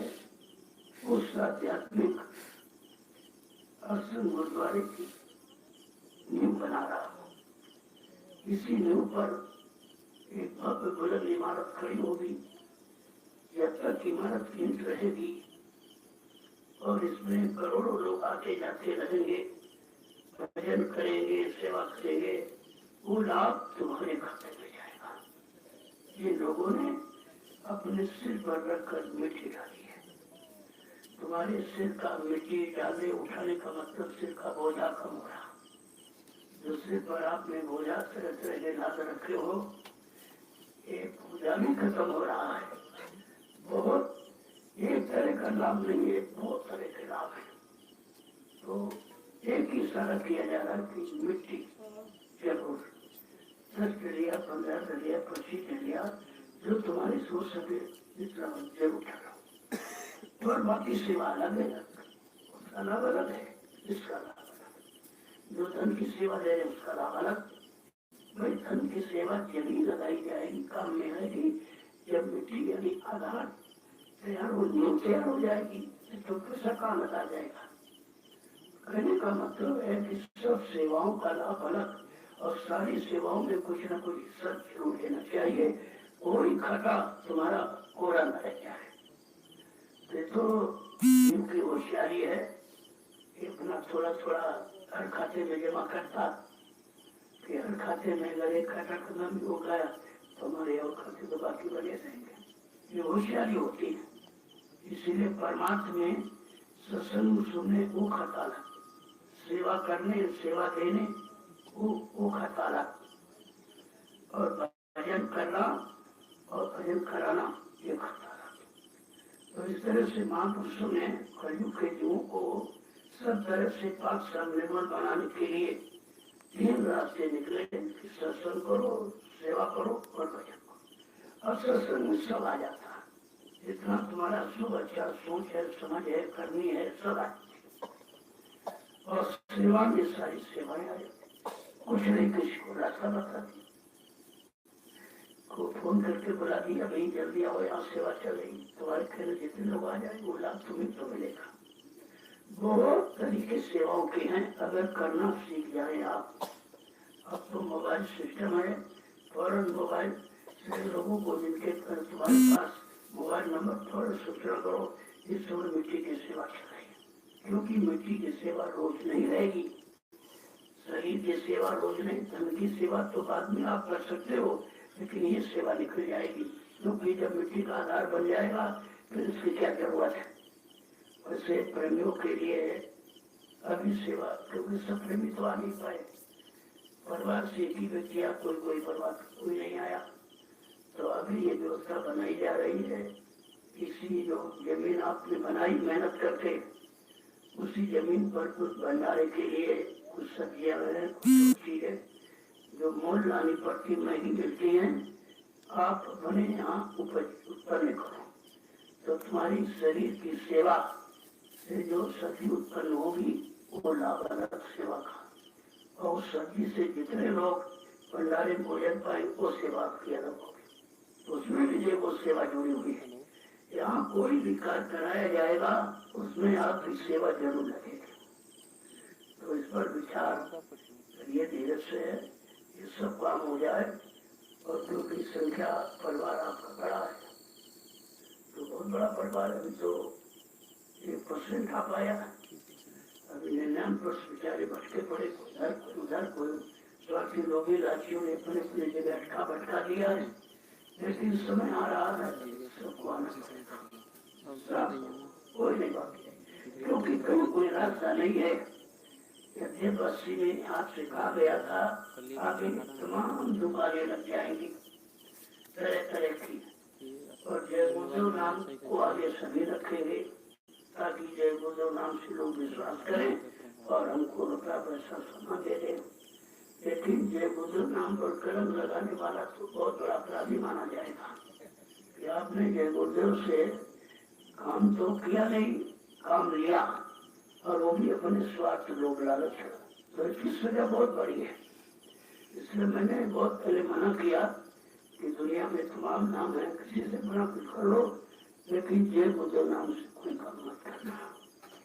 उस आध्यात्मिक आश्रम गुरुद्वारे की नींव बना रहा हूँ। इसी नींव पर एक भव्य बुलंद इमारत खड़ी होगी। जब तक इमारत की ईंट रहेगी और इसमें करोड़ों लोग आते जाते रहेंगे, भजन करेंगे, सेवा करेंगे, वो लाभ तुम्हारे खाते में जाएगा। ये लोगों ने अपने सिर पर रखकर मिट्टी डाली है। तुम्हारे सिर का मिट्टी डालने उठाने का मतलब सिर का बोझा कम हो रहा। जो सिर पर आपने बोझा तरह तरह के लाद रखे हो, एक बोझा भी खत्म हो रहा है। बहुत एक तरह का लाभ नहीं है, बहुत तरह के लाभ है। तो एक ही इशारा किया जा रहा है कि मिट्टी जरूर 10 टिलिया, 15 टिलिया, 25 टिलिया, जो तुम्हारी सोच सके जितना जरूर उठाओ। और बाकी सेवा अलग है, उसका लाभ अलग है, इसका लाभ अलग। जो धन की सेवा दे रहे उसका लाभ अलग। भाई धन की सेवा जल्दी लगाई जाएगी, काम में आएगी जब मिट्टी यानी आधार तैयार हो, नींव तैयार हो जाएगी तो पैसा कहाँ लगा जाएगा। कहने का मतलब है कि सब सेवाओं का लाभ अलग, और सारी सेवाओं में कुछ न कुछ हिस्सा जरूर लेना चाहिए। कोई खटा तुम्हारा कोरा न रह जाए। तो इनकी होशियारी है, अपना थोड़ा थोड़ा हर खाते में जमा करता कि हर खाते में अगर एक खाता खत्म भी हो गया तो हमारे और खाते तो बाकी बने रहेंगे। ये होशियारी होती है। इसीलिए परमात्मा में सत्संग सुनने वो खाता, सेवा करने सेवा देने वो खाता, और भजन करना और भजन कराना ये खाता। तो इस तरह से महापुरुषों ने कलयुग के जीवों को सब तरह से पाक साफ निर्मल बनाने के लिए 3 रास्ते निकले कि सत्संग करो, सेवा करो और भजन करो। और सत्संग में सब आ जाता है, जितना तुम्हारा शुभ अच्छा सोच है, समझ है, करनी है, सब आ जाती। और सेवा में सारी सेवाएं आ जाती, कुछ नहीं किसी को रास्ता बताती, को फोन करके बुला दिया भाई जल्दी आओ यहाँ सेवा चल रही, तुम्हारे घर में जितने लोग आ जाए वो लाभ तुम्हें तो मिलेगा। बहुत तरीके सेवाओं के हैं, अगर करना सीख जाए आप। अब तो मोबाइल सिस्टम है, फौरन मोबाइल से लोगों को जिनके तुम्हारे पास मोबाइल नंबर फौरन सूचना करो, इस समय मिट्टी की सेवा चलाइए, क्योंकि मिट्टी की सेवा रोज नहीं रहेगी। शरीर की सेवा रोज नहीं, धन की सेवा तो बाद में आप कर सकते हो, लेकिन ये सेवा निकल जाएगी, क्योंकि जब मिट्टी का आधार बन जाएगा फिर इसकी क्या जरूरत है। वैसे प्रेमियों के लिए अभी सेवा, क्योंकि सब प्रेमी तो आ नहीं पाए, परिवार से एक ही व्यक्ति या कोई परिवार कोई नहीं आया, तो अभी ये व्यवस्था बनाई जा रही है। इसी जो जमीन आपने बनाई मेहनत करके, उसी जमीन पर कुछ भंडारे के लिए कुछ सब्जियां हैं, कुछ चीजें जो मोल लानी पड़ती महंगी मिलती हैं, आप अपने यहाँ उपज उत्पन्न करो, तो तुम्हारी शरीर की सेवा से जो सब्जी उत्पन्न होगी वो लाभ अलग सेवा का, और सब्जी से जितने लोग भंडारे भोजन पाए वो सेवा की अलग होगी, तो उसमें भी वो सेवा जुड़ी हुई है। यहाँ कोई भी कार्य कराया जाएगा उसमें आपकी सेवा जरूर लगेगी। तो इस पर विचार करिए धीरे से, ये सब काम हो जाए। और क्योंकि संख्या परिवार आपका बड़ा है, तो बहुत बड़ा परिवार है, अभी तो 1% आ पाया, अभी 99% बेचारे भटके पड़े, उधर कोई स्वार्थी लोग ही राज्यों ने अपने अपने जगह अटका भटका दिया है, लेकिन समय आ रहा है सबको आना पड़ेगा, कोई नहीं बाकी है, क्योंकि कहीं कोई रास्ता नहीं है। बस्ती में आपसे कहा गया था आगे तमाम दुकानें लग जाएंगी तरह तरह की, और जय गुरुदेव नाम को आगे सभी रखेंगे, ताकि जय गुरुदेव नाम से लोग विश्वास करें और हमको रुपया पैसा सामान दे दें। लेकिन जय गुरुदेव नाम पर कलम लगाने वाला तो बहुत बड़ा अपराधी माना जाएगा कि आपने जय गुरुदेव से काम तो किया नहीं, काम लिया, और वो भी अपने स्वार्थ लोग लालच है, तो इसकी सजा बहुत बड़ी है। इसलिए मैंने बहुत पहले मना किया कि दुनिया में तमाम नाम है, किसी से मना कुछ कर लो, लेकिन जय गुरुदेव नाम से कोई काम मत करना।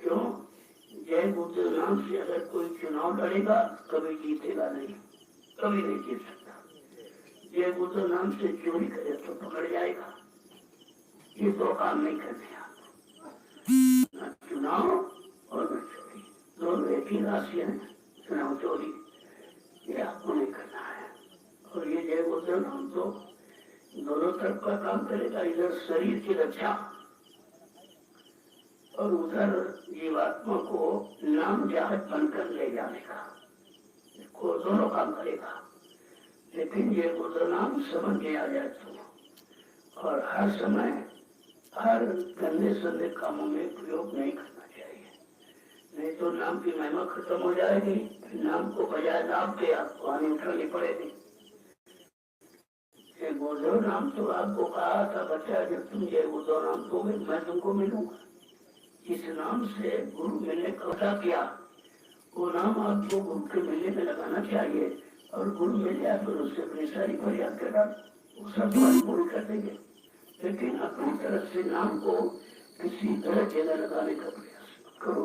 क्यों? जय गुरुदेव नाम से अगर कोई चुनाव लड़ेगा कभी जीतेगा नहीं, कभी नहीं जीत सकता। जय गुरुदेव नाम से चोरी करे तो पकड़ जाएगा, ये दो काम नहीं करने आपको, न चुनाव और न चोरी, दोनों एक ही राशि है, चुनाव चोरी ये आपको नहीं करना है। और ये जय गुरुदेव नाम तो दोनों तरफ का काम करेगा, इधर शरीर की रक्षा और उधर जीवात्मा को नाम जहाज बनकर ले जाने का, को दोनों काम करेगा। लेकिन ये गुरुदेव नाम समझ में आ जाए तो, और हर समय हर गंदे संदे कामों में प्रयोग नहीं करना चाहिए, नहीं तो नाम की महिमा खत्म हो जाएगी, नाम को बजाय नाम के आपको आने उठानी पड़ेगी। ये गुरुदेव नाम तो आपको कहा था बच्चा, जब तुम ये गुरुदेव नाम दोगे मैं तुमको मिलूंगा। इस नाम से गुरु मिलने का वादा किया, वो नाम आपको गुरु के मिलने में लगाना चाहिए, और गुरु मिल जाए तो उससे अपनी सारी फरियाद कर डाल, वो सब तुम्हारी पूरी कर देंगे। लेकिन अपनी तरफ से नाम को किसी तरह जगह लगाने का प्रयास करो,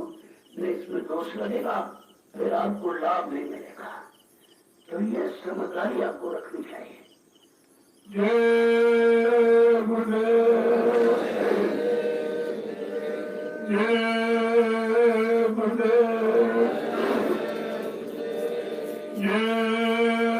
नहीं इसमें दोष लगेगा, फिर आपको लाभ नहीं मिलेगा। तो ये समझदारी आपको रखनी चाहिए। जय गुरुदेव, जय गुरुदेव, जय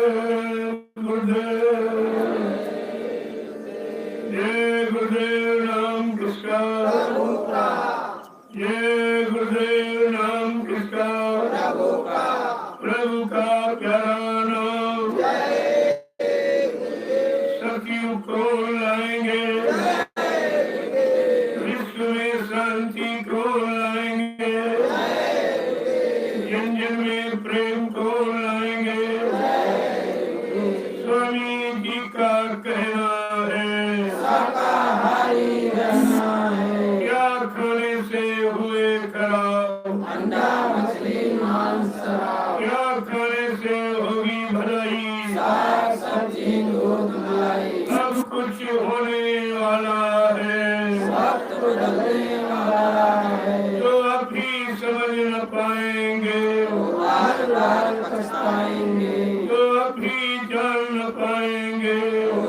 स्वामी जी का कहना है शाकाहारी रहना है। क्या खाने से हुए खराब, अंडा मछली मांस शराब, क्या खाने से होगी भलाई, साग सब्जी दूध मलाई, सब कुछ होने वाला है, वक्त बदलने वाला है। जो आप ही समझ न पाएंगे, बार बार पछताएंगे, जो आप ही जान न पाएंगे।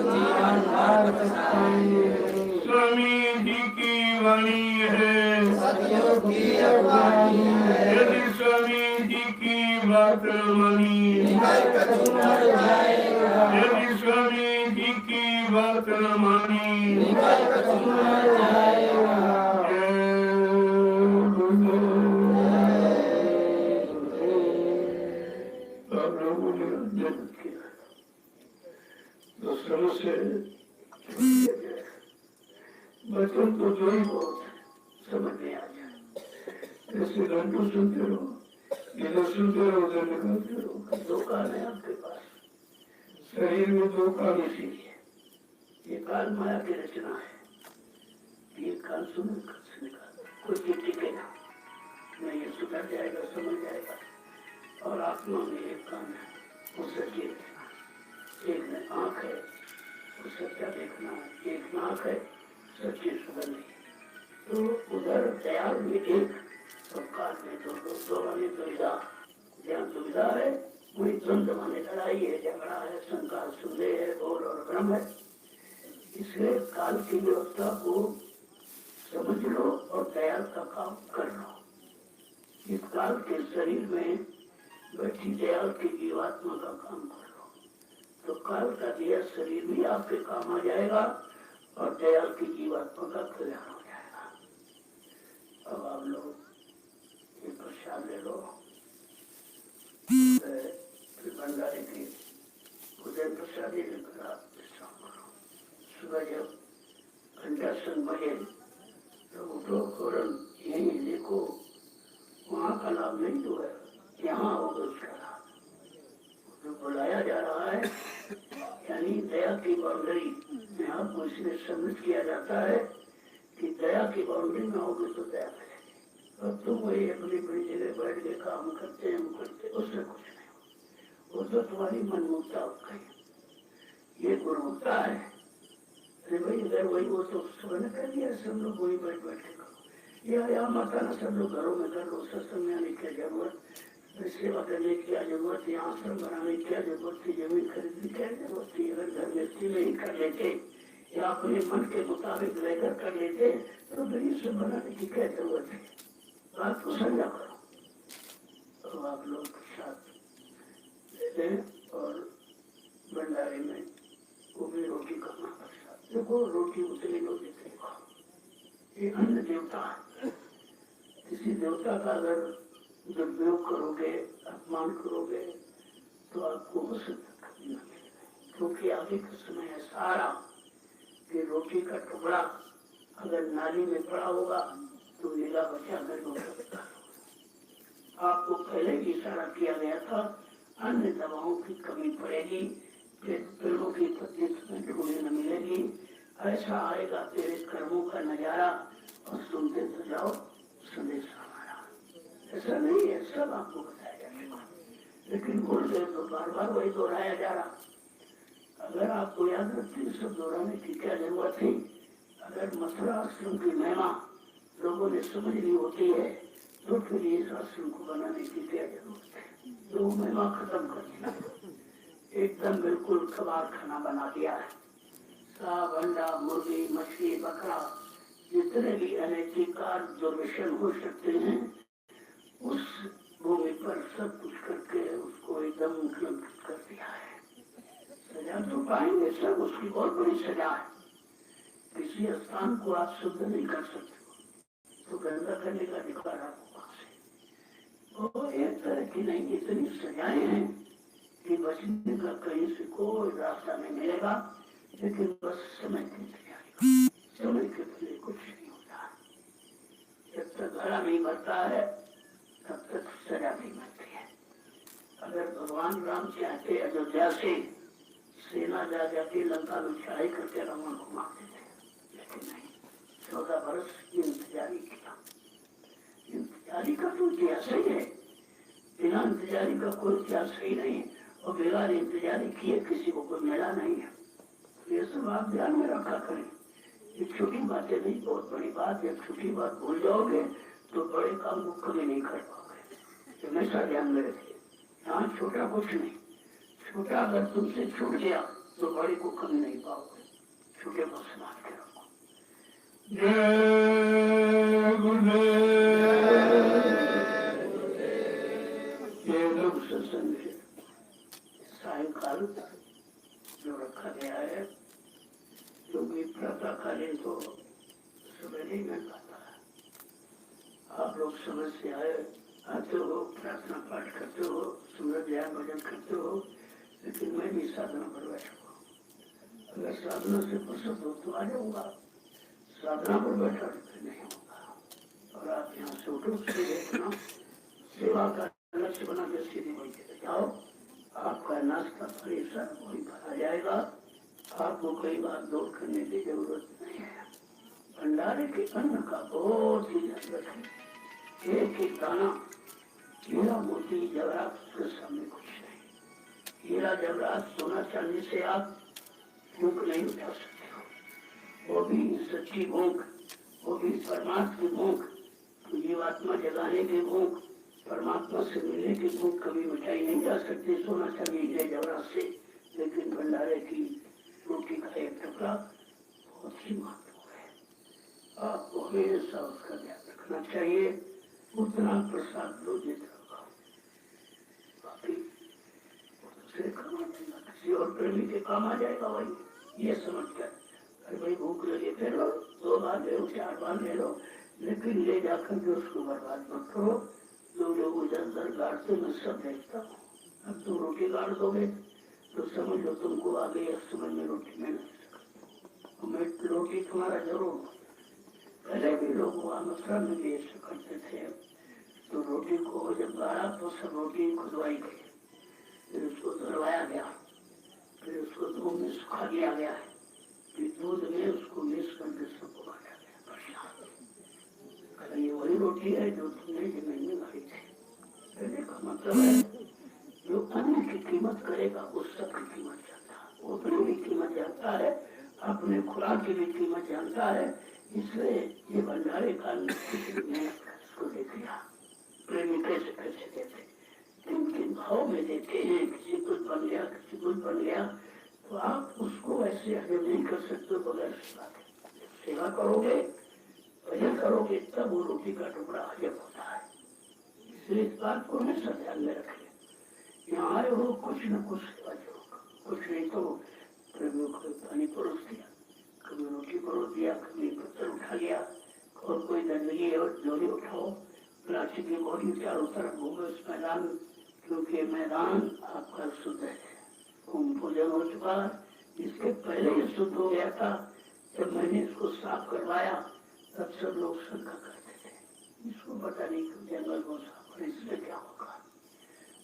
जीवन भर पछताएंगे। स्वामी जी की वाणी है, सत्यों की अगुवानी है, यदि स्वामी जी की बात न मानी, निकल कछु मर जाएगा, यदि स्वामी जी की बात न मानी, निकल कछु मर जाएगा। आप लोगों ने अध्ययन किया तो समझ से बच्चों को जो ही बहुत समझ में आ जाए। ऐसे घंटों सुनते रहो, इधर सुनते रहो, उधर निकलते रहो। दो कान है आपके पास, शरीर में दो कान इसीलिए। ये कान माया की रचना है। ये कान सुन कोई टिकेगा नहीं, ये सुधर जाएगा, समझ जाएगा। और आत्मा में एक कान है, वो सच्ची रचना। एक में आंख है, वो सच्चा देखना। एक नाक है, सच्ची सुगंध। तो उधर दयाल में एक और कान में दो, दोनों में दुविधा। जहाँ दुविधा है वही द्वंद्व माने लड़ाई है, झगड़ा है, शंका संदेह है, घोर और भ्रम है। इसलिए काल की व्यवस्था को समझ लो और दयाल का काम कर लो। इस काल के शरीर में बैठी दयाल की जीवात्मा का काम कर लो, तो काल का दिया शरीर भी आपके काम आ जाएगा और दयाल की जीवात्मा का कल्याण हो जाएगा। अब आप लोग ये प्रसाद ले लो, फिर भंडारे की उदय प्रसादी लेकर आप विश्राम करो। सुबह जब घंटा सन बजे तो उठो, फौरन यही देखो, वहाँ का लाभ नहीं जो है, यहाँ होगा उसका लाभ। जो बुलाया जा रहा है यानी दया की बाउंड्री में आपको इसलिए सम्मिलित किया जाता है कि दया की बाउंड्री में होगी तो दया मिलेगी। और तुम वही अपनी बड़ी जगह बैठ के काम करते हैं, करते, उसमें कुछ नहीं हो। वो तो तुम्हारी मनमुक्ता हो गई, ये गुणवत्ता है। अरे भाई अगर वही वो तो सुबह कर दिया, सब लोग वही बैठ बैठे करो, या माता ना सब लोग घरों में कर लो। सत्संग में आने की जरूरत, सेवा करने की क्या जरूरत थी, आश्रम बनाने की क्या जरूरत थी, जमीन खरीदने की क्या जरूरत थी। अगर घर व्यक्ति में ही कर लेते या अपने मन के मुताबिक रहकर कर लेते तो गरीब से बनाने की क्या जरूरत है। बात को समझा करो। तो आप लोग प्रसाद ले लें और भंडारे में वो भी रोटी का प्रसाद। देखो रोटी उतनी लो जितनी खाओ, ये अन्न देवता है। किसी देवता का अगर दुरुपयोग करोगे, अपमान करोगे तो आपको उस न मिलेगा। क्योंकि आगे का समय है सारा कि रोटी का टुकड़ा अगर नाली में पड़ा होगा तो नीला बचा कर सकता है। आपको पहले भी इशारा किया गया था, अन्य दवाओं की कमी पड़ेगी, पेड़ों की पत्ती में ढूंढने न मिलेगी। ऐसा आएगा तेरे कर्मों का नजारा और सुनते तो जाओ संदेश हमारा। ऐसा नहीं है, सब आपको बताया जाएगा, लेकिन गुरुदेव तो बार बार वही दोहराया जा रहा। अगर आपको याद रखते सब दोहराने की क्या जरूरत थी। अगर मथुरा आश्रम की महिमा लोगों ने समझ ली होती है तो फिर इस आश्रम को बनाने की क्या जरूरत है। तो महिमा खत्म कर दिया, एकदम बिल्कुल कबाड़ खाना बना दिया है। सांप, अंडा, मुर्गी, मछली, बकरा, जितने भी अनैतिक कार्य दुर्व्यसन हो सकते हैं उस भूमि पर सब कुछ करके उसको एकदम कलंकित कर दिया है। सजा तो पाएंगे सब, उसकी बहुत बड़ी सजा है। किसी स्थान को आप शुद्ध नहीं कर सकते तो गंदा करने का अधिकार आपको कहाँ से। वो एक तरह की नहीं, इतनी सजाएं हैं कि बचने का कहीं से कोई रास्ता नहीं मिलेगा। लेकिन बस समय की तैयारी, समय के पहले कुछ नहीं होता। जब तक घड़ा नहीं भरता है तब तक सजा नहीं मिलती है। अगर भगवान राम चाहते अयोध्या से सेना जाके लंका में चढ़ाई करके रावण को मार देते, लेकिन नहीं, 14 वर्ष इंतजारी किया। इंतजारी का तो इतिहास ही है, बिना इंतजारी का कोई इतिहास ही नहीं, और बगैर इंतजारी किए किसी को कोई मिला नहीं है। ये सब आप ध्यान में रखा करें, ये छोटी बातें नहीं, बहुत बड़ी बात है। छोटी बात भूल जाओगे तो बड़े काम को कभी नहीं कर पाओगे, हमेशा ध्यान में रखिए। यहाँ छोटा कुछ नहीं, छोटा अगर तुमसे छूट गया तो बड़े को कभी नहीं पाओगे, छोटे को संभाल के रखो। जय गुरुदेव। ये लोग सत्संग सायंकाल जो रखा गया है, क्योंकि प्रातःकालीन तो सवेरे में खाता है। आप लोग समय से आते हो, प्रार्थना पाठ करते हो, सुंदर ध्यान भजन करते हो, लेकिन मैं भी साधना पर बैठा हूँ। अगर साधना से फुर्सत हो तो आ जाऊंगा, साधना पर बैठा तो नहीं होगा। और आप यहाँ से उठो, से देखना, सेवा का लक्ष्य बना के सीधे वही चले जाओ, आपका नाश्ता परेशान वही भरा जाएगा, आपको कई बार दौड़ करने की जरूरत नहीं है। भंडारे के अन्न का बहुत ही ध्यान रखें, एक एक दाना हीरा मोती जवाहरात के सामने कुछ नहीं। हीरा जवाहरात सोना चांदी से आप भूख नहीं उठा सकते हो, वो भी सच्ची भूख, वो भी परमात्मा की भूख, जीवात्मा जगाने की भूख, परमात्मा से मिलने की भूख कभी मिटाई नहीं जा सकती सोना चांदी हीरे जवाहरात से। लेकिन भंडारे की रोटी का एक टुकड़ा बहुत ही महत्व है, आपको हमेशा उसका ध्यान रखना चाहिए। उतना प्रसाद लो जितना खाओ, बाकी दूसरे काम आ जाएगा, किसी और प्रेमी के काम आ जाएगा। वही ये समझ कर, अरे भाई भूख लगे फिर लो, 2 बार ले लो, 4 बार ले लो, लेकिन ले जाकर के उसको बर्बाद मत करो। जो लोग उधर उधर गाड़ते मैं सब देखता हूँ। अब तुम रोटी गाड़ दोगे तो समझ लो तुमको आगे एक समय में रोटी मिल नहीं सकती। मैं रोटी तुम्हारा जरूर, पहले भी लोग वहाँ मथुरा में भी ऐसे करते थे। तो रोटी को जब गाड़ा तो सब रोटी खुदवाई गई, फिर उसको धरवाया गया, फिर उसको दूध में सुखा दिया गया है, फिर दूध में उसको मिक्स करके सबको खाया गया। ये वही रोटी है जो तुमने जमीन में खाई थी। कहने का मतलब है जो अन्न की कीमत करेगा वो सबकी कीमत जानता है, वो अपनी भी कीमत जानता है, अपने खुराक की भी कीमत जानता है। इसलिए ये भंडारे का इसको देख लिया, प्रेमी कैसे कैसे देते, किन किन भाव में देते हैं। किसी कुछ बन गया, किसी कुछ बन गया, तो आप उसको ऐसे हजम नहीं कर सकते बगैर सेवा के। सेवा करोगे, भजन करोगे, तब वो रोटी का टुकड़ा हजम होता है। इसलिए इस बात को हमेशा ध्यान में रखें। यहाँ आए हो कुछ न कुछ सेवा जरूर, कुछ नहीं तो प्रेमियों को पानी परोस दिया, कभी रोटी परोस दिया, कभी पत्थर उठा लिया, और कोई गंदगी और जोड़ी उठाओ, प्लास्टिक की बोरी चारों तरफ घूमो इस मैदान, क्योंकि मैदान आपका शुद्ध है, पूजन हो चुका। इसके पहले ही शुद्ध हो गया था, जब मैंने इसको साफ करवाया तब सब लोग शंका करते थे, इसको पता नहीं क्यों जंगल को साफ कर, इसमें क्या होगा।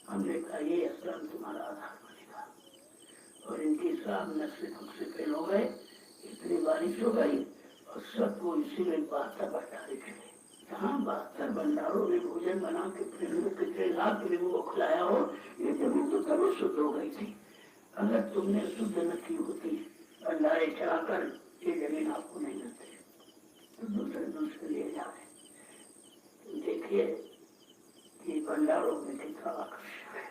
हमने कहा ये अस्नान तुम्हारा आधार बनेगा। और इनकी साफ नस्ल हमसे फेल हो गए, इतनी बारिश हो गई और सबको इसीलिए 72 भंडारे चले। जहाँ 72 भंडारों में भोजन बना के प्रेमियों कितने लाख प्रेमियों को खिलाया हो, ये जमीन तो तभी शुद्ध हो गई थी। अगर तुमने शुद्ध न की होती भंडारे चढ़ाकर, ये जमीन आपको नहीं मिलती, तो दूसरे लिए जाए। देखिए कि भंडारों में कितना आकर्षण है,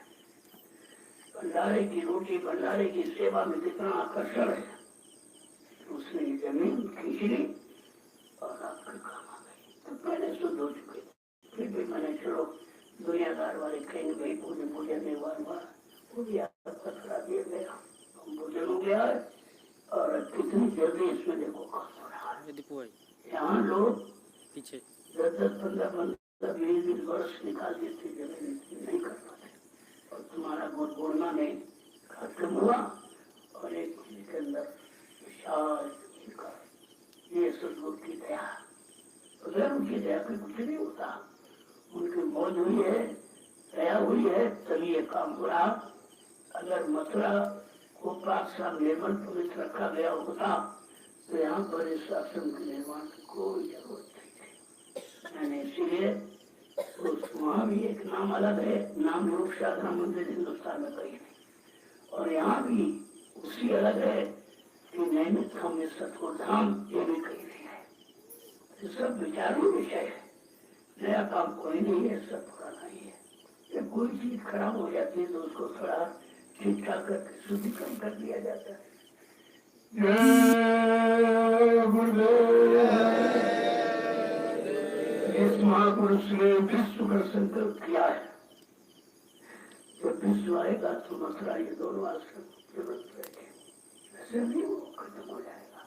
भंडारे की रोटी, भंडारे की सेवा में कितना आकर्षण है। उसने ये जमीन खींच ली और आपके काम आ गई। तो पहले शुद्ध हो चुके, फिर भी मैंने चलो दुनियादार वाले कहेंगे भाई भोजन में बार वो भी आपका करा दिया गया, भोजन हो गया है। और कितनी जल्दी इसमें देखो काम हो रहा है। यहाँ लोग पीछे 10-10, 15-15, 20-20 वर्ष निकाल देते, जमीन नहीं कर पाते। और तुम्हारा गुड़गुड़ना में खत्म हुआ और एक महीने के अंदर विशाल जमीन का, ये सदगुरु की दया। अगर उनकी दया पे कुछ नहीं होता, उनकी मौज हुई है, दया हुई है, तभी ये काम हो रहा। अगर मथुरा वो पाक साफ निर्मल पवित्र रखा गया होता तो यहाँ पर इस आश्रम के निर्माण की कोई जरूरत नहीं थी। मैंने इसीलिए वहाँ भी एक नाम अलग है, नाम रूप साधना मंदिर हिंदुस्तान में कहीं नहीं, और यहाँ भी उसी अलग है कि नैमित धाम में सतगुरु धाम, ये भी कहीं नहीं है। ये सब विचारों विषय है, नया काम कोई नहीं है, सब पुराना ही है। जब कोई चीज खराब हो जाती है तो उसको थोड़ा ठीक ठाक करके शुद्धिकरण कर दिया जाता है। जय गुरुदेव। इस महापुरुष ने विश्व का संकल्प किया है, जब विश्व आएगा तो मथुरा ये दोनों आश्रम जरूरत पड़ेगी, ऐसे नहीं वो खत्म हो जाएगा।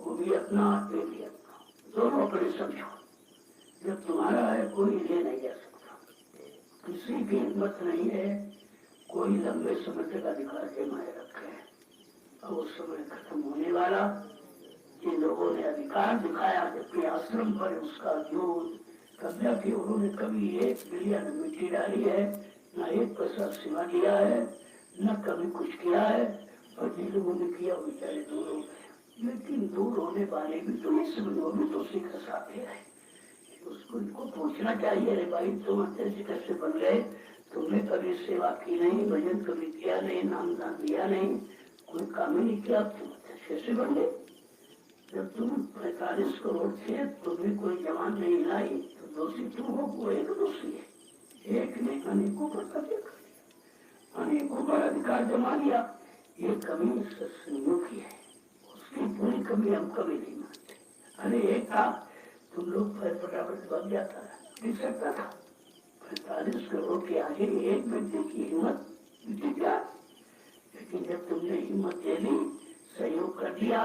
वो भी अपना, ये भी अपना, दोनों अपने समझो। जब तुम्हारा है कोई ले नहीं जा सकता, किसी की हिम्मत नहीं है कोई लंबे समय तक अधिकार जमाए रखे। अब वो समय खत्म होने वाला, जिन लोगों ने अधिकार दिखाया जबकि आश्रम पर उसका जो कब्जा किया, उन्होंने कभी 1 बिलियन मिट्टी डाली है, न 1 पैसा सिवा दिया है, न कभी कुछ किया है, और जिन लोगों ने किया वो बेचारे दूर हो गए। लेकिन दूर होने वाले भी तो इस भी तो उसी का साथ है, उसको इनको पूछना चाहिए, अरे भाई तुम ऐसे कैसे बन गए, तुमने कभी सेवा की नहीं, भजन कभी किया नहीं, नामदान दिया नहीं, कोई काम ही नहीं किया, तुम कैसे बन गए? जब तुम 45 करोड़ थे तुम्हें कोई जवान नहीं लाई तो दोषी तुम हो, वो एक दोषी है। एक ने अनेकों पर कब्जा कर लिया, अनेकों पर अधिकार जमा लिया, ये कमी सत्संगों की है, उसकी पूरी कमी हम कभी नहीं मानते। अरे एक था, तुम लोग फिर फटाफट भाग जाता है, सकता था 45 करोड़ के आगे एक व्यक्ति की हिम्मत क्या? लेकिन जब तुमने हिम्मत दे दी, सहयोग कर दिया,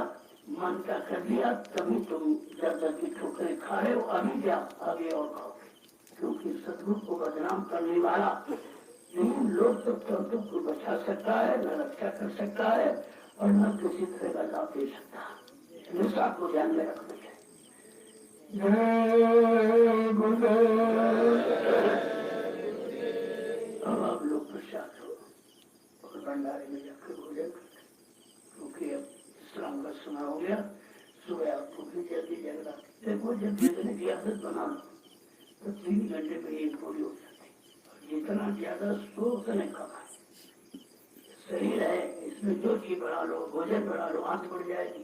मानता कर दिया, तभी तुम दर्द की ठोकरें खा रहे हो। अभी क्या आगे और खाओगे, क्योंकि सतगुरु को बदनाम करने वाला तीन लोग तो को बचा सकता है, न रक्षा कर सकता है, और न किसी तरह का लाभ दे सकता है। हमेशा आपको ध्यान में रखना चाहिए। जय गुरुदेव। अब आप लोग प्रसाद हो और भंडारे में जाकर भोजन करते, क्योंकि अब विश्राम का समय हो गया। सुबह आपको भी जल्दी जगना, देखो जब जगने की आदत बना लो तो 3 घंटे में एक पूरी हो जाती, और जितना ज्यादा सो उतने कम है। शरीर है, इसमें जो चीज बढ़ा लो, भोजन बढ़ा लो, आंख बढ़ जाएगी।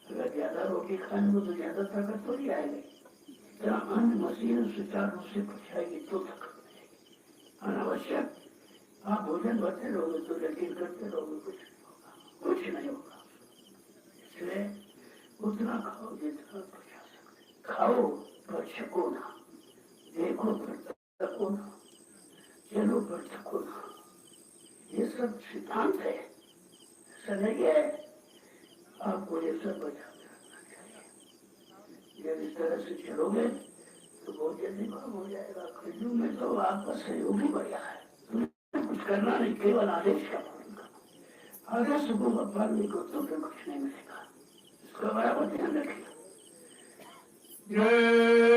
अगर ज्यादा रोटी खाने को तो ज्यादा ताकत थोड़ी आएगी, जितना अन्न मशीन सुचारू रूप से पहुंचाएगी तो ताकत मिलेगी। अनावश्यक आप भोजन भरते रहोगे तो लेकिन करते रहोगे, कुछ नहीं होगा। इसलिए उतना खाओ जितना पचा सकते, खाओ पर छको ना, देखो पर थको ना, चलो पर थको ना, ये सब सिद्धांत है, ऐसा नहीं है। आपको ये सब बचा के रखना चाहिए। जब इस तरह से चलोगे तो बहुत जल्दी काम हो जाएगा। कलयुग में तो आपका सहयोग ही बढ़िया है, तुम्हें कुछ करना नहीं, केवल आदेश का पालन करना। आदेश को पालन को तो फिर कुछ नहीं मिलेगा, इसका बराबर ध्यान रखिए। जय